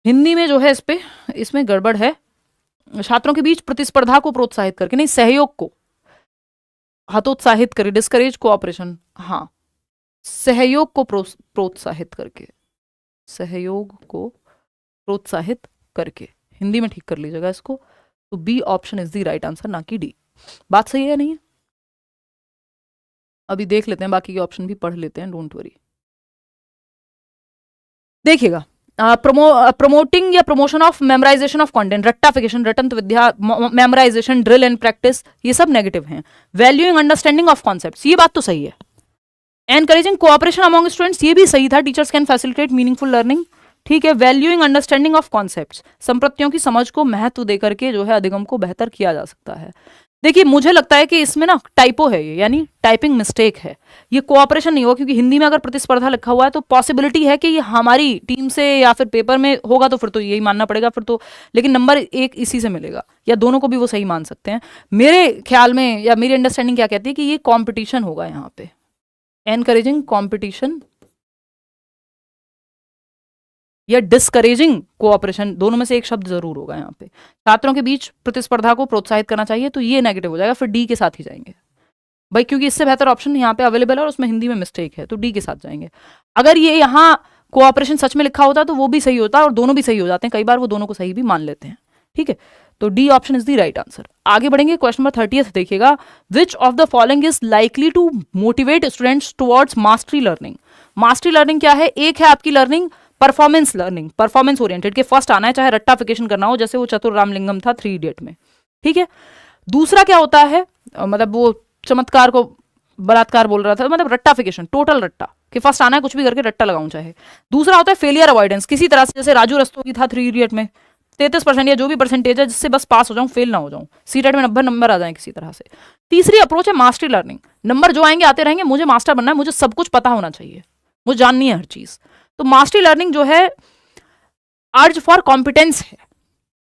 हिंदी में जो है इस पे, इसमें गड़बड़ है, छात्रों के बीच प्रतिस्पर्धा को प्रोत्साहित करके नहीं, सहयोग को हतोत्साहित करे, डिस्करेज कोऑपरेशन, हाँ, सहयोग को प्रोत्साहित करके, सहयोग को प्रोत्साहित करके, हिंदी में ठीक कर लीजिएगा इसको। तो B option is the right answer, ना कि डी। बात सही है नहीं है? अभी देख लेते हैं, बाकी के ऑप्शन भी पढ़ लेते हैं, डोंट वरी। देखिएगा, प्रमोटिंग या promotion of memorization of content, रट्टाफिकेशन, रटंत विद्या, मेमोराइजेशन, ड्रिल एंड प्रैक्टिस, ये सब नेगेटिव हैं। वैल्यूइंग अंडरस्टैंडिंग ऑफ कॉन्सेप्ट्स, ये बात तो सही है। एनकरेजिंग कोऑपरेशन अमॉन्ग स्टूडेंट्स, ये भी सही था, teachers can facilitate meaningful learning, ठीक है। वैल्यूइंग अंडरस्टैंडिंग ऑफ कॉन्सेप्ट्स, संप्रत्तियों की समझ को महत्व देकर के जो है अधिगम को बेहतर किया जा सकता है। देखिए मुझे लगता है कि इसमें ना टाइपो है, ये यानी टाइपिंग मिस्टेक है, ये कोऑपरेशन नहीं होगा, क्योंकि हिंदी में अगर प्रतिस्पर्धा लिखा हुआ है तो पॉसिबिलिटी है कि ये हमारी टीम से या फिर पेपर में होगा, तो फिर तो यही मानना पड़ेगा फिर तो, लेकिन नंबर एक इसी से मिलेगा, या दोनों को भी वो सही मान सकते हैं। मेरे ख्याल में या मेरी अंडरस्टैंडिंग क्या कहती है कि ये कॉम्पिटिशन होगा यहाँ पे, एनकरेजिंग कॉम्पिटिशन या डिस्करेजिंग कोऑपरेशन, दोनों में से एक शब्द जरूर होगा यहाँ पे। छात्रों के बीच प्रतिस्पर्धा को प्रोत्साहित करना चाहिए, तो ये नेगेटिव हो जाएगा, फिर डी के साथ ही जाएंगे भाई, क्योंकि इससे बेहतर ऑप्शन यहाँ पे अवेलेबल है और उसमें हिंदी में मिस्टेक है, तो डी के साथ जाएंगे। अगर ये यहाँ कोऑपरेशन सच में लिखा होता तो वो भी सही होता और दोनों भी सही हो जाते हैं, कई बार वो दोनों को सही भी मान लेते हैं, ठीक है। तो D option is the right answer. आगे बढ़ेंगे, क्वेश्चन नंबर 30 देखिएगा, which of the following is likely to motivate students towards mastery learning. Mastery learning क्या है? एक है आपकी learning performance learning, performance oriented के फर्स्ट आना है, चाहे रट्टाफिकेशन करना हो, जैसे वो चतुर रामलिंगम था 3 इडियट में, ठीक है। दूसरा क्या होता है, मतलब वो चमत्कार को बलात्कार बोल रहा था, मतलब रट्टाफिकेशन, टोटल रट्टा कि फर्स्ट आना है, कुछ भी करके रट्टा लगाऊं चाहे। दूसरा होता है फेलियर अवॉइडेंस, किसी तरह से, जैसे राजू रस्तोगी था 3 इडियट में 33% या जो भी परसेंटेज है जिससे बस पास हो जाऊं, फेल ना हो जाऊं, सीटेट में 90 नंबर आ जाए किसी तरह से। तीसरी अप्रोच है मास्टरी लर्निंग, नंबर जो आएंगे आते रहेंगे, मुझे मास्टर बनना है, मुझे सब कुछ पता होना चाहिए, मुझे जाननी है हर चीज। तो मास्टरी लर्निंग जो है अर्ज फॉर कॉम्पिटेंस है,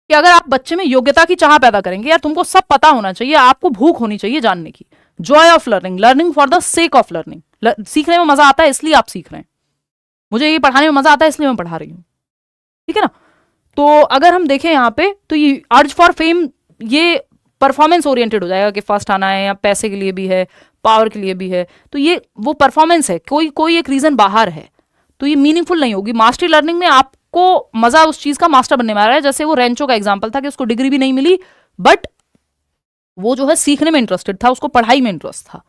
कि अगर आप बच्चे में योग्यता की चाह पैदा करेंगे, यार तुमको सब पता होना चाहिए, आपको भूख होनी चाहिए जानने की। Joy of learning, learning for the sake of learning, सीखने में मजा आता है इसलिए आप सीख रहे हैं, मुझे ये पढ़ाने में मजा आता है इसलिए मैं पढ़ा रही हूँ, ठीक है ना। तो अगर हम देखें यहाँ पे, तो ये अर्ज फॉर फेम, ये परफॉर्मेंस ओरिएंटेड हो जाएगा कि फर्स्ट आना है, या पैसे के लिए भी है, पावर के लिए भी है, तो ये वो परफॉर्मेंस है, कोई एक रीजन बाहर है, तो ये मीनिंगफुल नहीं होगी। मास्टरी लर्निंग में आपको मजा उस चीज का मास्टर बनने में आ रहा है, जैसे वो रेंचो का एग्जांपल था कि उसको डिग्री भी नहीं मिली, बट वो जो है सीखने में इंटरेस्टेड था, उसको पढ़ाई में इंटरेस्ट था।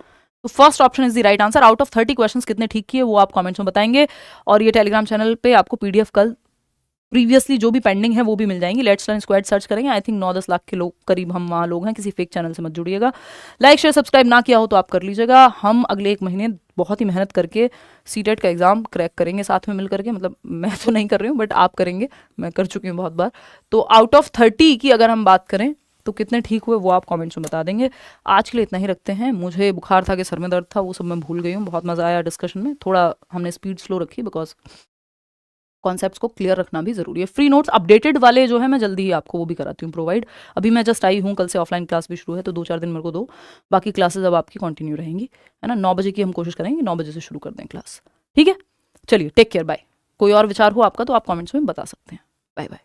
तो first option is the right answer. Out of 30 questions कितने ठीक किए वो आप कमेंट्स में बताएंगे, और ये टेलीग्राम चैनल पे आपको पीडीएफ कल प्रीवियसली जो भी पेंडिंग है वो भी मिल जाएंगी। लेट्स लर्न स्क्वाड सर्च करेंगे, आई थिंक 9-10 लाख के लोग करीब हम वहाँ लोग हैं, किसी फेक चैनल से मत जुड़िएगा। लाइक शेयर सब्सक्राइब ना किया हो तो आप कर लीजिएगा। हम अगले 1 महीने बहुत ही मेहनत करके सीटेट का एग्जाम क्रैक करेंगे साथ में मिल करके, मतलब मैं तो नहीं कर रही हूँ बट आप करेंगे, मैं कर चुकी हूँ बहुत बार। तो आउट ऑफ 30 की अगर हम बात करें तो कितने ठीक हुए वो आप कमेंट्स में बता देंगे। आज के लिए इतना ही रखते हैं। मुझे बुखार था कि सर में दर्द था, वो सब मैं भूल गई हूँ। बहुत मज़ा आया डिस्कशन में, थोड़ा हमने स्पीड स्लो रखी बिकॉज कॉन्सेप्ट्स को क्लियर रखना भी जरूरी है। फ्री नोट्स अपडेटेड वाले जो है मैं जल्दी ही आपको वो भी कराती हूँ प्रोवाइड। अभी मैं जस्ट आई हूँ, कल से ऑफलाइन क्लास भी शुरू है, तो 2-4 दिन मेरे को दो, बाकी क्लासेस अब आपकी कंटिन्यू रहेंगी, है ना। 9 बजे की हम कोशिश करेंगे, 9 बजे से शुरू कर दें क्लास, ठीक है। चलिए टेक केयर, बाय। कोई और विचार हो आपका तो आप कमेंट्स में बता सकते हैं। Bye bye.